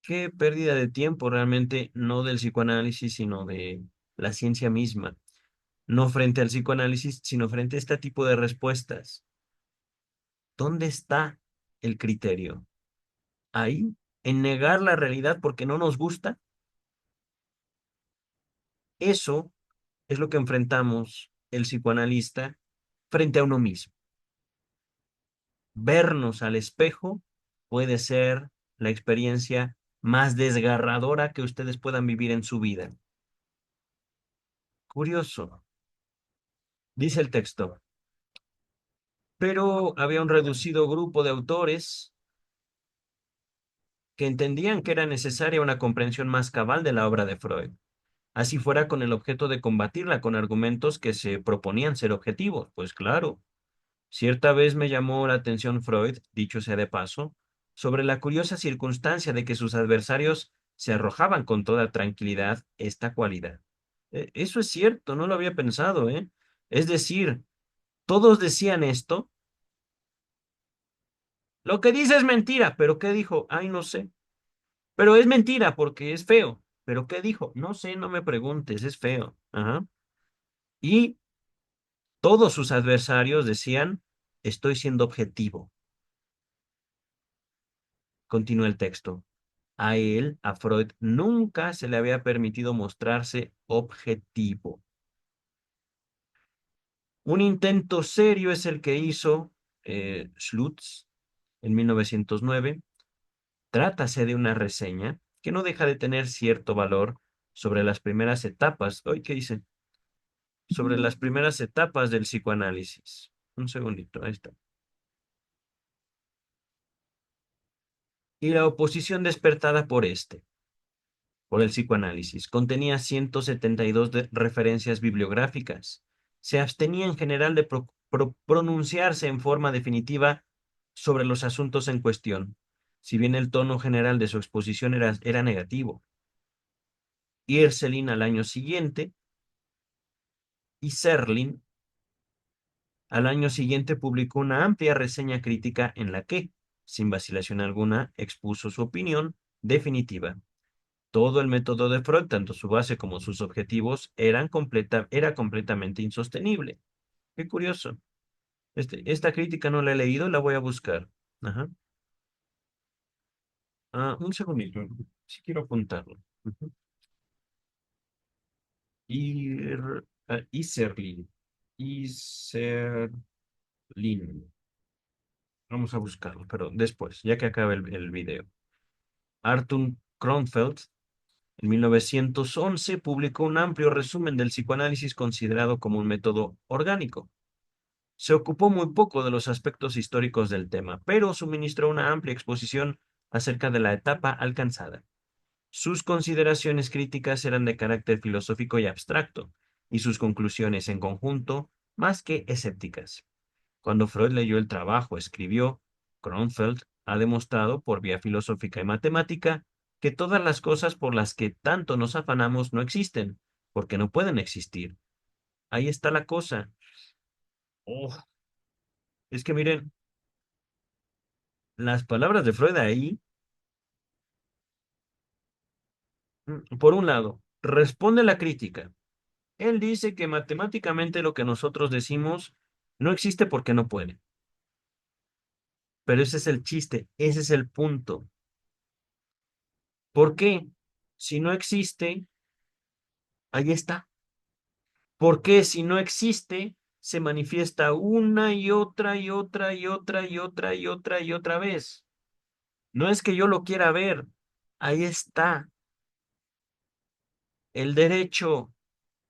Qué pérdida de tiempo realmente, no del psicoanálisis, sino de la ciencia misma. No frente al psicoanálisis, sino frente a este tipo de respuestas. ¿Dónde está el criterio? Ahí, en negar la realidad porque no nos gusta. Eso es lo que enfrentamos el psicoanalista frente a uno mismo. Vernos al espejo puede ser la experiencia más desgarradora que ustedes puedan vivir en su vida. Curioso, dice el texto, pero había un reducido grupo de autores que entendían que era necesaria una comprensión más cabal de la obra de Freud, así fuera con el objeto de combatirla con argumentos que se proponían ser objetivos. Pues claro, cierta vez me llamó la atención Freud, dicho sea de paso, sobre la curiosa circunstancia de que sus adversarios se arrojaban con toda tranquilidad esta cualidad. Eso es cierto, no lo había pensado, ¿eh? Es decir, todos decían esto. Lo que dice es mentira, pero ¿qué dijo? Ay, no sé. Pero es mentira porque es feo. ¿Pero qué dijo? No sé, no me preguntes, es feo. Ajá. Y todos sus adversarios decían, estoy siendo objetivo. Continúa el texto. A él, a Freud, nunca se le había permitido mostrarse objetivo. Un intento serio es el que hizo Schultz en 1909. Trátase de una reseña que no deja de tener cierto valor sobre las primeras etapas. ¿Hoy qué dice? Sobre las primeras etapas del psicoanálisis. Un segundito, ahí está. Y la oposición despertada por el psicoanálisis, contenía 172 referencias bibliográficas. Se abstenía en general de pronunciarse en forma definitiva sobre los asuntos en cuestión, si bien el tono general de su exposición era negativo. Irselin al año siguiente y Serlin al año siguiente publicó una amplia reseña crítica en la que, sin vacilación alguna, expuso su opinión definitiva. Todo el método de Freud, tanto su base como sus objetivos, era completamente insostenible. Qué curioso. Esta crítica no la he leído, la voy a buscar. Ajá. Un segundito. Si quiero apuntarlo. Ujú. Iserlin. Iserlin. Vamos a buscarlo, pero después, ya que acabe el video. Arthur Kronfeld, en 1911, publicó un amplio resumen del psicoanálisis considerado como un método orgánico. Se ocupó muy poco de los aspectos históricos del tema, pero suministró una amplia exposición acerca de la etapa alcanzada. Sus consideraciones críticas eran de carácter filosófico y abstracto, y sus conclusiones en conjunto más que escépticas. Cuando Freud leyó el trabajo, escribió, Kronfeld ha demostrado por vía filosófica y matemática que todas las cosas por las que tanto nos afanamos no existen, porque no pueden existir. Ahí está la cosa. Oh, es que miren, las palabras de Freud ahí, por un lado, responde la crítica. Él dice que matemáticamente lo que nosotros decimos no existe porque no puede. Pero ese es el chiste, ese es el punto. ¿Por qué? Si no existe, ahí está. ¿Por qué si no existe, se manifiesta una y otra y otra y otra y otra y otra y otra vez? No es que yo lo quiera ver, ahí está. El derecho,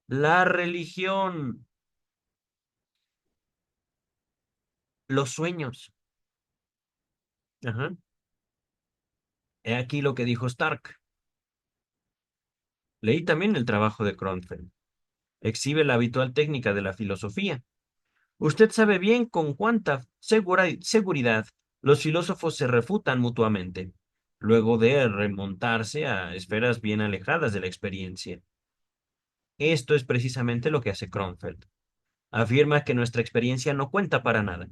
la religión, los sueños. Ajá. He aquí lo que dijo Stark. Leí también el trabajo de Kronfeld. Exhibe la habitual técnica de la filosofía. Usted sabe bien con cuánta seguridad los filósofos se refutan mutuamente, luego de remontarse a esferas bien alejadas de la experiencia. Esto es precisamente lo que hace Kronfeld. Afirma que nuestra experiencia no cuenta para nada,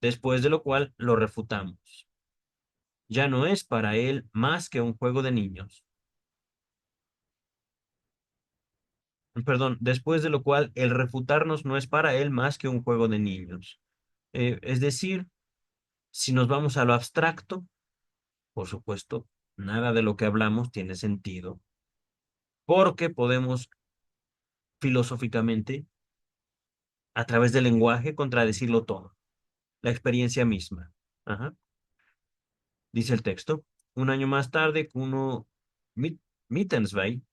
después de lo cual lo refutamos. Ya no es para él más que un juego de niños. Perdón, después de lo cual el refutarnos no es para él más que un juego de niños. Es decir, si nos vamos a lo abstracto, por supuesto, nada de lo que hablamos tiene sentido, porque podemos filosóficamente, a través del lenguaje, contradecirlo todo, la experiencia misma. Ajá. Dice el texto. Un año más tarde, Kuno Mit- Mittensvey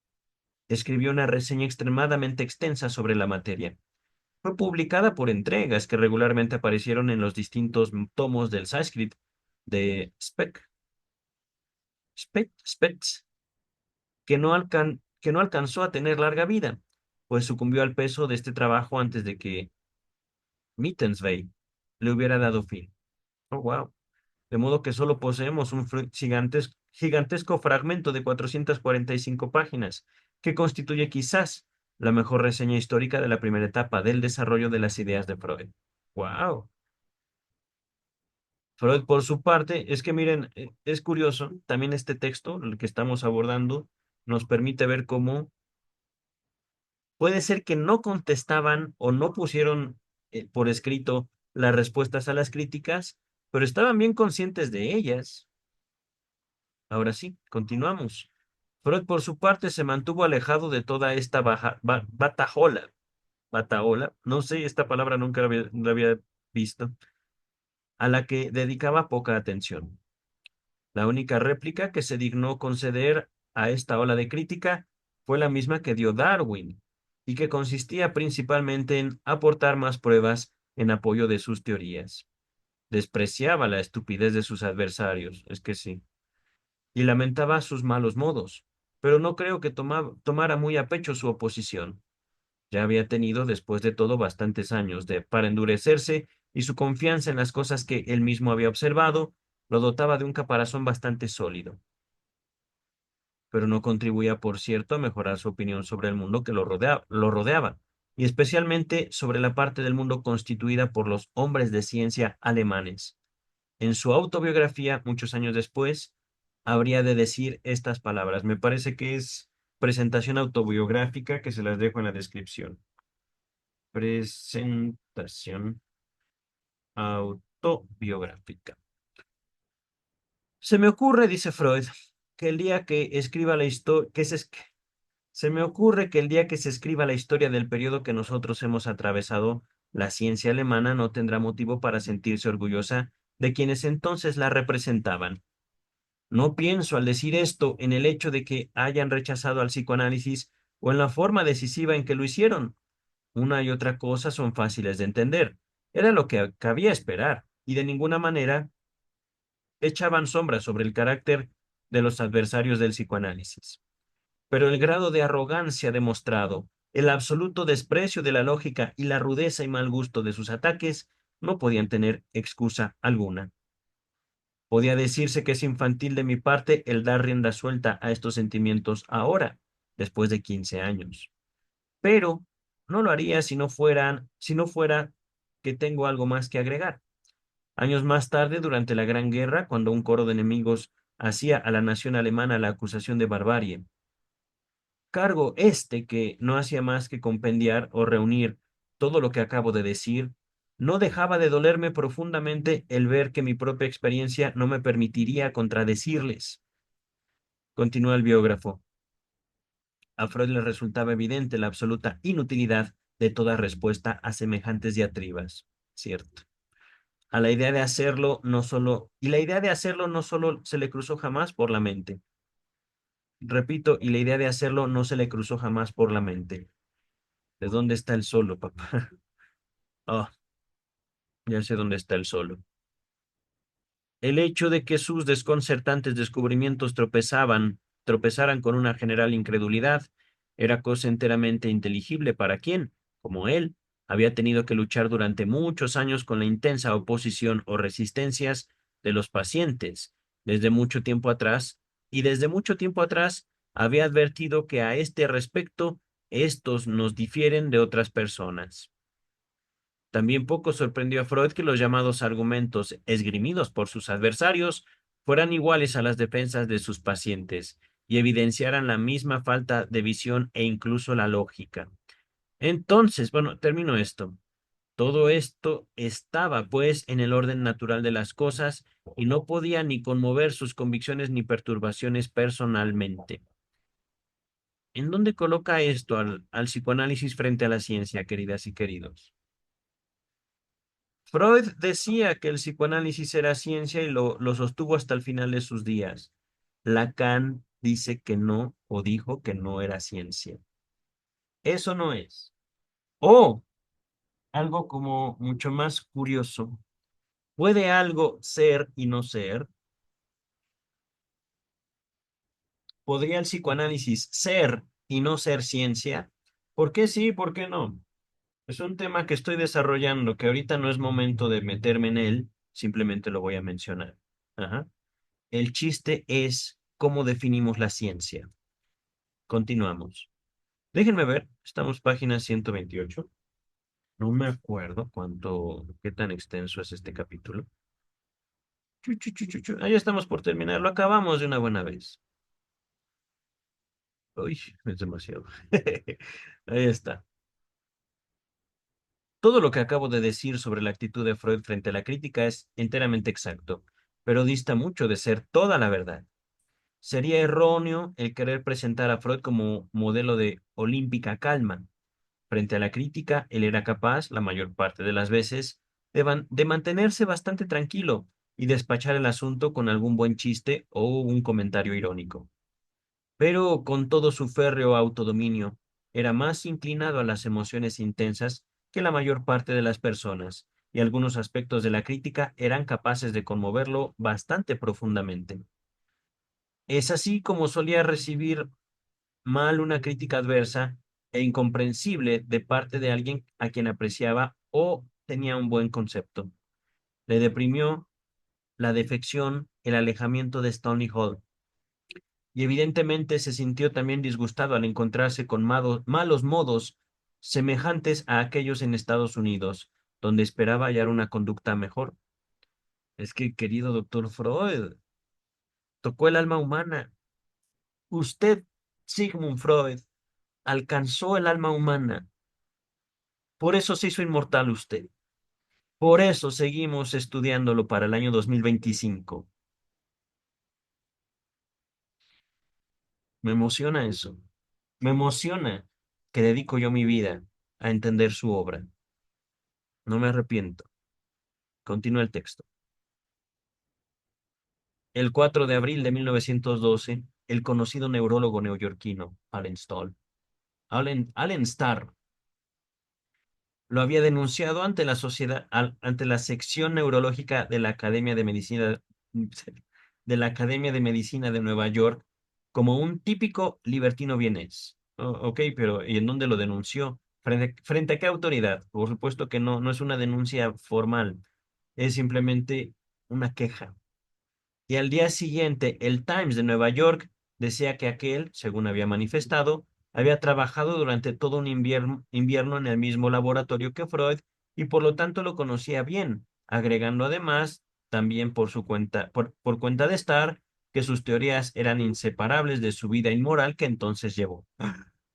escribió una reseña extremadamente extensa sobre la materia. Fue publicada por entregas que regularmente aparecieron en los distintos tomos del Sanskrit de Spetz, que no alcanzó a tener larga vida, pues sucumbió al peso de este trabajo antes de que Mittensvey le hubiera dado fin. Oh, wow. De modo que solo poseemos un gigantesco fragmento de 445 páginas, que constituye quizás la mejor reseña histórica de la primera etapa del desarrollo de las ideas de Freud. Wow. Freud, por su parte, es que miren, es curioso, también este texto, el que estamos abordando, nos permite ver cómo puede ser que no contestaban o no pusieron por escrito las respuestas a las críticas, pero estaban bien conscientes de ellas. Ahora sí, continuamos. Freud, por su parte, se mantuvo alejado de toda esta batahola, no sé, esta palabra nunca la había visto, a la que dedicaba poca atención. La única réplica que se dignó conceder a esta ola de crítica fue la misma que dio Darwin, y que consistía principalmente en aportar más pruebas en apoyo de sus teorías. Despreciaba la estupidez de sus adversarios, es que sí, y lamentaba sus malos modos, pero no creo que tomara muy a pecho su oposición. Ya había tenido, después de todo, bastantes años para endurecerse, y su confianza en las cosas que él mismo había observado lo dotaba de un caparazón bastante sólido, pero no contribuía, por cierto, a mejorar su opinión sobre el mundo que lo rodeaba, y especialmente sobre la parte del mundo constituida por los hombres de ciencia alemanes. En su autobiografía, muchos años después, habría de decir estas palabras. Me parece que es presentación autobiográfica, que se las dejo en la descripción. Presentación autobiográfica. Se me ocurre, dice Freud, que el día que escriba la historia, se me ocurre que el día que se escriba la historia del periodo que nosotros hemos atravesado, la ciencia alemana no tendrá motivo para sentirse orgullosa de quienes entonces la representaban. No pienso al decir esto en el hecho de que hayan rechazado al psicoanálisis o en la forma decisiva en que lo hicieron. Una y otra cosa son fáciles de entender. Era lo que cabía esperar, y de ninguna manera echaban sombra sobre el carácter de los adversarios del psicoanálisis. Pero el grado de arrogancia demostrado, el absoluto desprecio de la lógica y la rudeza y mal gusto de sus ataques no podían tener excusa alguna. Podía decirse que es infantil de mi parte el dar rienda suelta a estos sentimientos ahora, después de 15 años. Pero no lo haría si no fuera que tengo algo más que agregar. Años más tarde, durante la Gran Guerra, cuando un coro de enemigos hacía a la nación alemana la acusación de barbarie, cargo este que no hacía más que compendiar o reunir todo lo que acabo de decir, no dejaba de dolerme profundamente el ver que mi propia experiencia no me permitiría contradecirles. Continúa el biógrafo. A Freud le resultaba evidente la absoluta inutilidad de toda respuesta a semejantes diatribas. Cierto. A la idea de hacerlo no solo, y la idea de hacerlo no solo se le cruzó jamás por la mente. Repito, y la idea de hacerlo no se le cruzó jamás por la mente. ¿De dónde está el solo, papá? Ah, ya sé dónde está el solo. El hecho de que sus desconcertantes descubrimientos tropezaran con una general incredulidad, era cosa enteramente inteligible para quien, como él, había tenido que luchar durante muchos años con la intensa oposición o resistencias de los pacientes, desde mucho tiempo atrás, y desde mucho tiempo atrás había advertido que a este respecto, estos nos difieren de otras personas. También poco sorprendió a Freud que los llamados argumentos esgrimidos por sus adversarios fueran iguales a las defensas de sus pacientes y evidenciaran la misma falta de visión e incluso la lógica. Entonces, bueno, termino esto. Todo esto estaba, pues, en el orden natural de las cosas y no podía ni conmover sus convicciones ni perturbaciones personalmente. ¿En dónde coloca esto al psicoanálisis frente a la ciencia, queridas y queridos? Freud decía que el psicoanálisis era ciencia y lo sostuvo hasta el final de sus días. Lacan dice que no, o dijo que no era ciencia. Eso no es. O algo como mucho más curioso. ¿Puede algo ser y no ser? ¿Podría el psicoanálisis ser y no ser ciencia? ¿Por qué sí, por qué no? Es un tema que estoy desarrollando, que ahorita no es momento de meterme en él, simplemente lo voy a mencionar. Ajá. El chiste es cómo definimos la ciencia. Continuamos. Déjenme ver, estamos página 128. No me acuerdo qué tan extenso es este capítulo. Ahí estamos por terminar, lo acabamos de una buena vez. Uy, es demasiado. Ahí está. Todo lo que acabo de decir sobre la actitud de Freud frente a la crítica es enteramente exacto, pero dista mucho de ser toda la verdad. Sería erróneo el querer presentar a Freud como modelo de olímpica calma. Frente a la crítica, él era capaz, la mayor parte de las veces, de mantenerse bastante tranquilo y despachar el asunto con algún buen chiste o un comentario irónico. Pero con todo su férreo autodominio, era más inclinado a las emociones intensas que la mayor parte de las personas, y algunos aspectos de la crítica eran capaces de conmoverlo bastante profundamente. Es así como solía recibir mal una crítica adversa e incomprensible de parte de alguien a quien apreciaba o tenía un buen concepto. Le deprimió la defección, el alejamiento de Stanley Hall, y evidentemente se sintió también disgustado al encontrarse con malos modos semejantes a aquellos en Estados Unidos, donde esperaba hallar una conducta mejor. Es que, querido doctor Freud, tocó el alma humana. Usted, Sigmund Freud, alcanzó el alma humana. Por eso se hizo inmortal usted. Por eso seguimos estudiándolo para el año 2025. Me emociona eso. Me emociona que dedico yo mi vida a entender su obra. No me arrepiento. Continúa el texto. El 4 de abril de 1912, el conocido neurólogo neoyorquino Allen Starr lo había denunciado ante la ante la sección neurológica de la Academia de Medicina de Nueva York como un típico libertino vienés. Ok, pero ¿y en dónde lo denunció? ¿Frente a qué autoridad? Por supuesto que no, no es una denuncia formal, es simplemente una queja. Y al día siguiente, el Times de Nueva York decía que aquel, según había manifestado, había trabajado durante todo un invierno en el mismo laboratorio que Freud y por lo tanto lo conocía bien, agregando además, también por su cuenta, por cuenta de estar, que sus teorías eran inseparables de su vida inmoral que entonces llevó.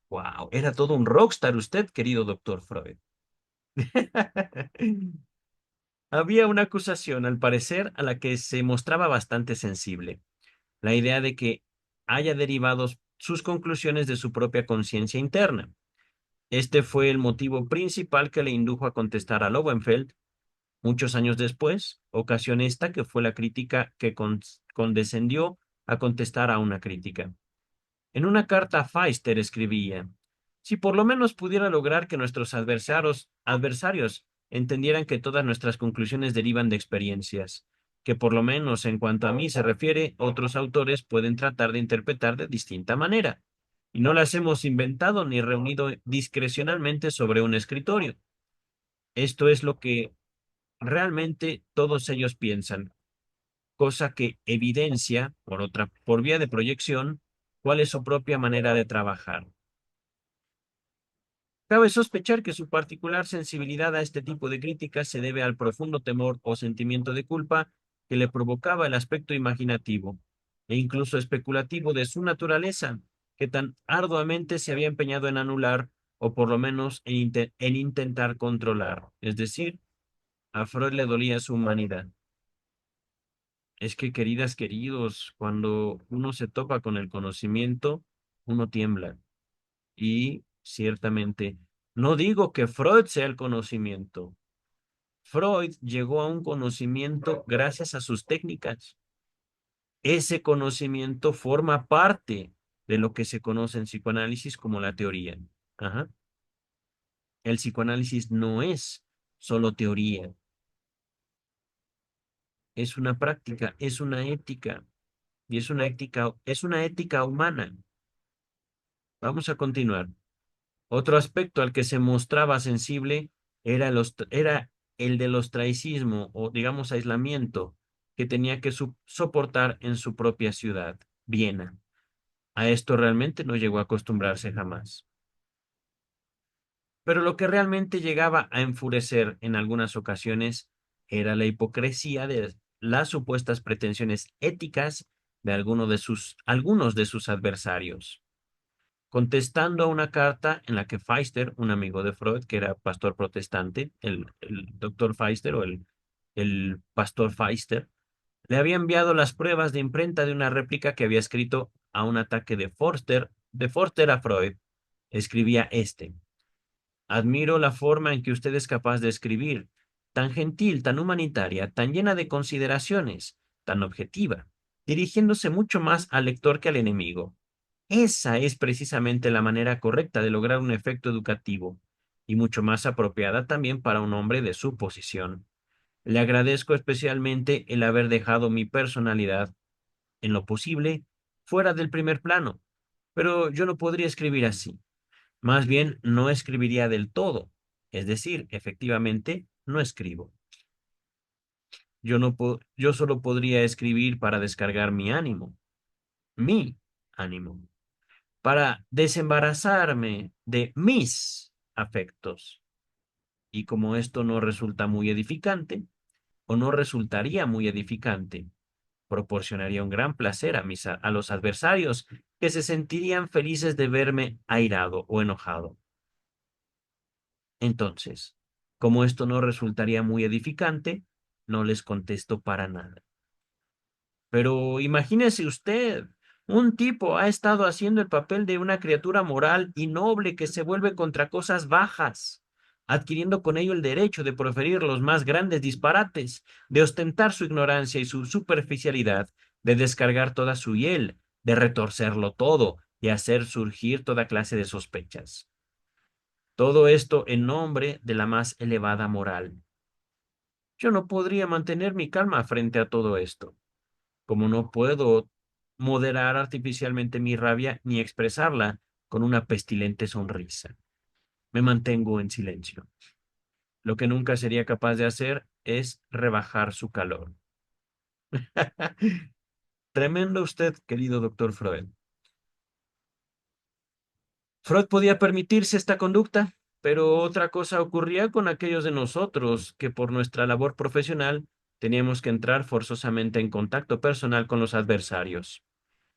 Wow, era todo un rockstar usted, querido doctor Freud. Había una acusación, al parecer, a la que se mostraba bastante sensible: la idea de que haya derivado sus conclusiones de su propia conciencia interna. Este fue el motivo principal que le indujo a contestar a Lowenfeld muchos años después, ocasión esta que fue la crítica que condescendió a contestar a una crítica. En una carta, Pfister escribía: si por lo menos pudiera lograr que nuestros adversarios entendieran que todas nuestras conclusiones derivan de experiencias, que por lo menos en cuanto a mí se refiere, otros autores pueden tratar de interpretar de distinta manera. Y no las hemos inventado ni reunido discrecionalmente sobre un escritorio. Esto es lo que realmente todos ellos piensan, cosa que evidencia, por vía de proyección, cuál es su propia manera de trabajar. Cabe sospechar que su particular sensibilidad a este tipo de críticas se debe al profundo temor o sentimiento de culpa que le provocaba el aspecto imaginativo e incluso especulativo de su naturaleza, que tan arduamente se había empeñado en anular o por lo menos en intentar controlar. Es decir, a Freud le dolía su humanidad. Es que, queridas, queridos, cuando uno se topa con el conocimiento, uno tiembla. Y ciertamente, no digo que Freud sea el conocimiento. Freud llegó a un conocimiento gracias a sus técnicas. Ese conocimiento forma parte de lo que se conoce en psicoanálisis como la teoría. Ajá. El psicoanálisis no es solo teoría, es una práctica, es una ética, y es una ética humana. Vamos a continuar. Otro aspecto al que se mostraba sensible era el del ostracismo o, digamos, aislamiento que tenía que soportar en su propia ciudad, Viena. A esto realmente no llegó a acostumbrarse jamás. Pero lo que realmente llegaba a enfurecer en algunas ocasiones era la hipocresía de las supuestas pretensiones éticas de algunos de sus adversarios. Contestando a una carta en la que Feister, un amigo de Freud, que era pastor protestante, el doctor Feister el pastor Feister, le había enviado las pruebas de imprenta de una réplica que había escrito a un ataque de Forster a Freud. Escribía este: admiro la forma en que usted es capaz de escribir, tan gentil, tan humanitaria, tan llena de consideraciones, tan objetiva, dirigiéndose mucho más al lector que al enemigo. Esa es precisamente la manera correcta de lograr un efecto educativo, y mucho más apropiada también para un hombre de su posición. Le agradezco especialmente el haber dejado mi personalidad, en lo posible, fuera del primer plano, pero yo no podría escribir así. Más bien, no escribiría del todo. Es decir, efectivamente, no escribo. Yo solo podría escribir para descargar mi ánimo, para desembarazarme de mis afectos. Y como esto no resulta muy edificante, o no resultaría muy edificante, proporcionaría un gran placer a los adversarios que se sentirían felices de verme airado o enojado. Entonces, como esto no resultaría muy edificante, no les contesto para nada. Pero imagínese usted, un tipo ha estado haciendo el papel de una criatura moral y noble que se vuelve contra cosas bajas, adquiriendo con ello el derecho de proferir los más grandes disparates, de ostentar su ignorancia y su superficialidad, de descargar toda su hiel, de retorcerlo todo y hacer surgir toda clase de sospechas. Todo esto en nombre de la más elevada moral. Yo no podría mantener mi calma frente a todo esto, como no puedo moderar artificialmente mi rabia ni expresarla con una pestilente sonrisa. Me mantengo en silencio. Lo que nunca sería capaz de hacer es rebajar su calor. Tremendo usted, querido doctor Freud. Freud podía permitirse esta conducta, pero otra cosa ocurría con aquellos de nosotros que por nuestra labor profesional teníamos que entrar forzosamente en contacto personal con los adversarios.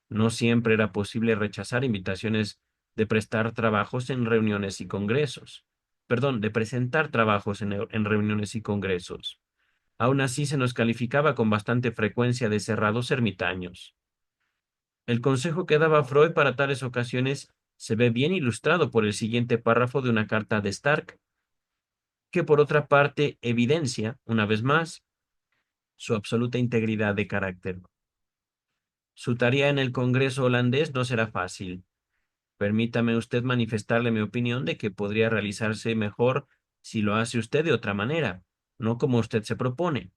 No siempre era posible rechazar invitaciones de prestar trabajos en reuniones y congresos. Perdón, de presentar trabajos en reuniones y congresos. Aún así se nos calificaba con bastante frecuencia de cerrados ermitaños. El consejo que daba Freud para tales ocasiones se ve bien ilustrado por el siguiente párrafo de una carta de Stark, que por otra parte evidencia, una vez más, su absoluta integridad de carácter. Su tarea en el Congreso holandés no será fácil. Permítame usted manifestarle mi opinión de que podría realizarse mejor si lo hace usted de otra manera, no como usted se propone.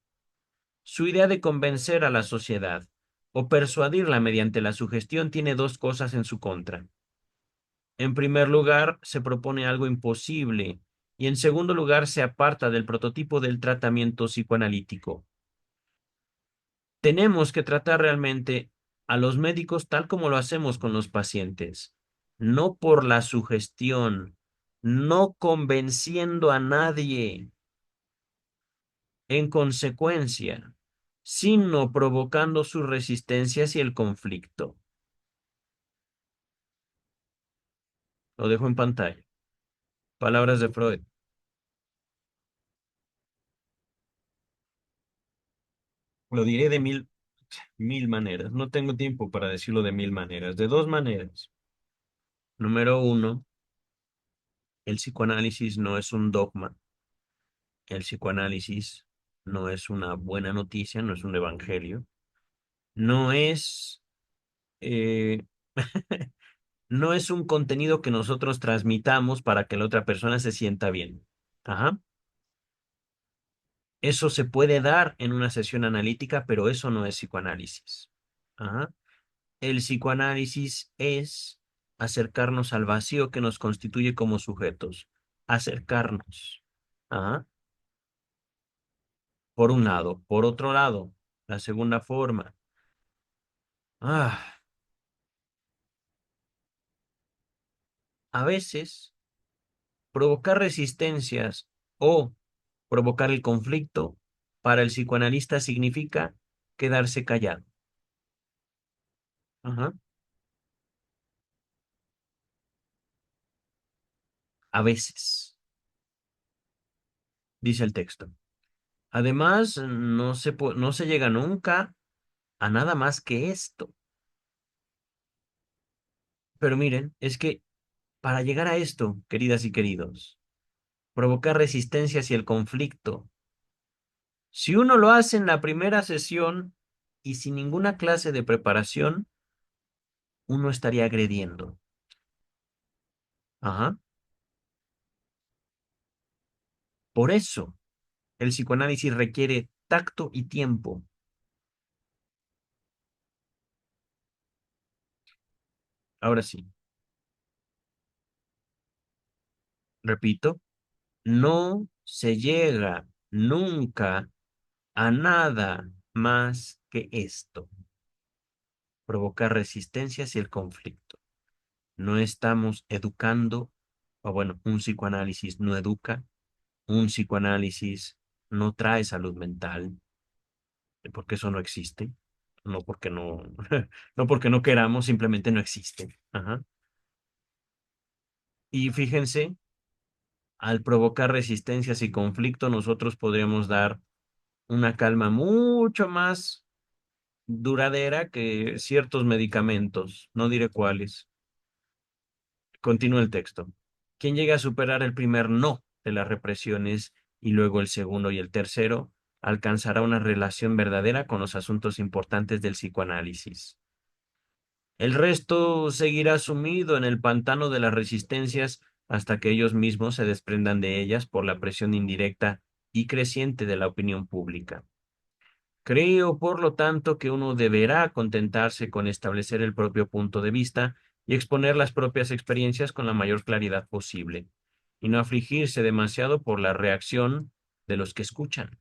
Su idea de convencer a la sociedad o persuadirla mediante la sugestión tiene dos cosas en su contra. En primer lugar, se propone algo imposible y en segundo lugar, se aparta del prototipo del tratamiento psicoanalítico. Tenemos que tratar realmente a los médicos tal como lo hacemos con los pacientes, no por la sugestión, no convenciendo a nadie en consecuencia, sino provocando sus resistencias y el conflicto. Lo dejo en pantalla. Palabras de Freud. Lo diré de mil maneras. No tengo tiempo para decirlo de mil maneras. De dos maneras. Número uno, el psicoanálisis no es un dogma. El psicoanálisis no es una buena noticia, no es un evangelio. No es, eh, no es un contenido que nosotros transmitamos para que la otra persona se sienta bien. Ajá. Eso se puede dar en una sesión analítica, pero eso no es psicoanálisis. Ajá. El psicoanálisis es acercarnos al vacío que nos constituye como sujetos. Acercarnos. Ajá. Por un lado. Por otro lado, la segunda forma. Ah, a veces provocar resistencias o provocar el conflicto para el psicoanalista significa quedarse callado. Ajá. A veces, dice el texto. Además, no se llega nunca a nada más que esto. Pero miren, es que para llegar a esto, queridas y queridos, provocar resistencias y el conflicto, si uno lo hace en la primera sesión y sin ninguna clase de preparación, uno estaría agrediendo. Ajá. Por eso, el psicoanálisis requiere tacto y tiempo. Ahora sí, repito, no se llega nunca a nada más que esto, provocar resistencias y el conflicto. No estamos educando, o bueno, un psicoanálisis no educa, un psicoanálisis no trae salud mental, porque eso no existe, no porque no, no porque no queramos, simplemente no existe. Ajá. Y fíjense, al provocar resistencias y conflicto, nosotros podríamos dar una calma mucho más duradera que ciertos medicamentos, no diré cuáles. Continúa el texto. Quien llega a superar el primer no de las represiones y luego el segundo y el tercero, alcanzará una relación verdadera con los asuntos importantes del psicoanálisis. El resto seguirá sumido en el pantano de las resistencias hasta que ellos mismos se desprendan de ellas por la presión indirecta y creciente de la opinión pública. Creo, por lo tanto, que uno deberá contentarse con establecer el propio punto de vista y exponer las propias experiencias con la mayor claridad posible, y no afligirse demasiado por la reacción de los que escuchan.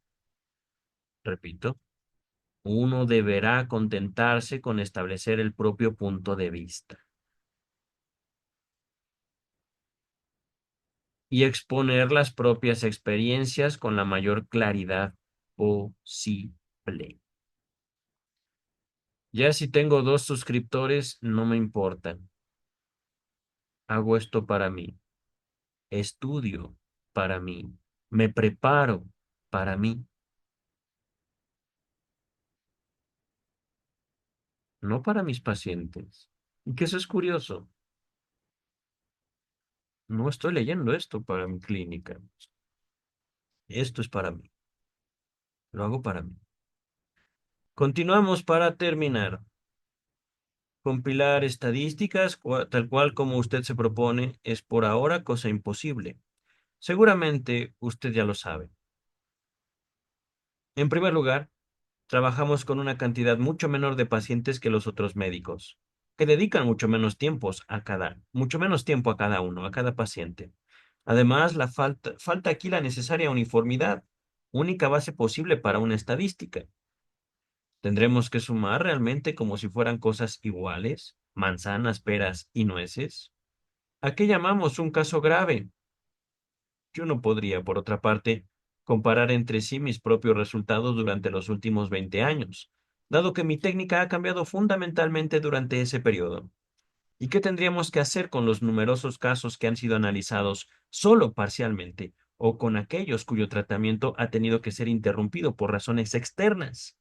Repito, uno deberá contentarse con establecer el propio punto de vista y exponer las propias experiencias con la mayor claridad posible. Ya si tengo dos suscriptores, no me importan. Hago esto para mí. Estudio para mí. Me preparo para mí. No para mis pacientes. Y que eso es curioso. No estoy leyendo esto para mi clínica. Esto es para mí. Lo hago para mí. Continuamos para terminar. Compilar estadísticas, tal cual como usted se propone, es por ahora cosa imposible. Seguramente usted ya lo sabe. En primer lugar, trabajamos con una cantidad mucho menor de pacientes que los otros médicos, que dedican mucho menos tiempo a cada uno, a cada paciente. Además, falta aquí la necesaria uniformidad, única base posible para una estadística. Tendremos que sumar realmente como si fueran cosas iguales, manzanas, peras y nueces. ¿A qué llamamos un caso grave? Yo no podría, por otra parte, comparar entre sí mis propios resultados durante los últimos 20 años, dado que mi técnica ha cambiado fundamentalmente durante ese periodo. ¿Y qué tendríamos que hacer con los numerosos casos que han sido analizados solo parcialmente o con aquellos cuyo tratamiento ha tenido que ser interrumpido por razones externas?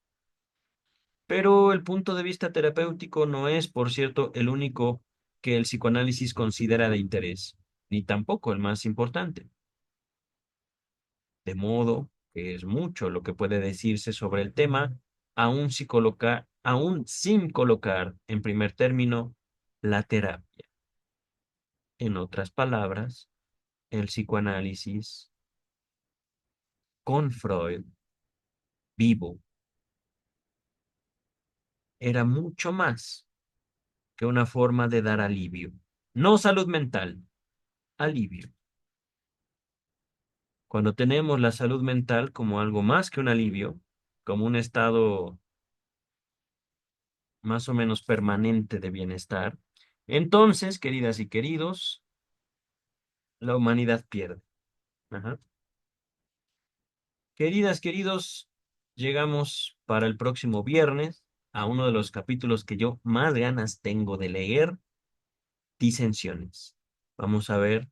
Pero el punto de vista terapéutico no es, por cierto, el único que el psicoanálisis considera de interés, ni tampoco el más importante. De modo que es mucho lo que puede decirse sobre el tema, aún sin colocar en primer término la terapia. En otras palabras, el psicoanálisis con Freud vivo era mucho más que una forma de dar alivio. No salud mental, alivio. Cuando tenemos la salud mental como algo más que un alivio, como un estado más o menos permanente de bienestar, entonces, queridas y queridos, la humanidad pierde. Ajá. Queridas, queridos, llegamos para el próximo viernes a uno de los capítulos que yo más ganas tengo de leer, Disensiones. Vamos a ver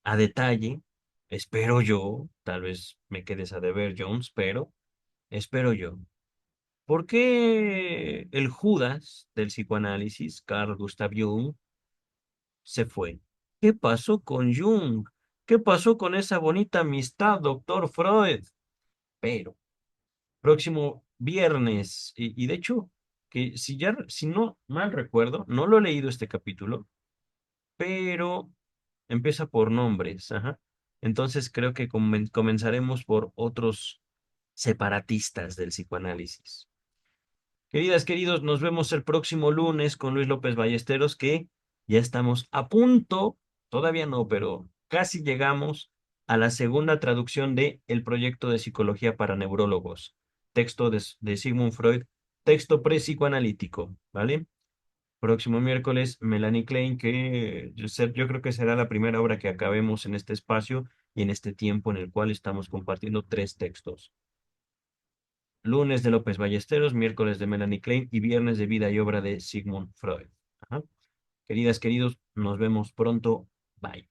a detalle, espero yo, tal vez me quedes a deber, Jones, pero espero yo. ¿Por qué el Judas del psicoanálisis, Carl Gustav Jung, se fue? ¿Qué pasó con Jung? ¿Qué pasó con esa bonita amistad, doctor Freud? Pero, próximo viernes, y de hecho, que si no mal recuerdo, no lo he leído este capítulo, pero empieza por nombres, ajá. Entonces creo que comenzaremos por otros separatistas del psicoanálisis. Queridas, queridos, nos vemos el próximo lunes con Luis López Ballesteros, que ya estamos a punto, todavía no, pero casi llegamos a la segunda traducción de El proyecto de psicología para neurólogos, texto de Sigmund Freud, texto pre-psicoanalítico, ¿vale? Próximo miércoles, Melanie Klein, que yo creo que será la primera obra que acabemos en este espacio y en este tiempo en el cual estamos compartiendo tres textos. Lunes de López Ballesteros, miércoles de Melanie Klein y viernes de Vida y Obra de Sigmund Freud. Ajá. Queridas, queridos, nos vemos pronto. Bye.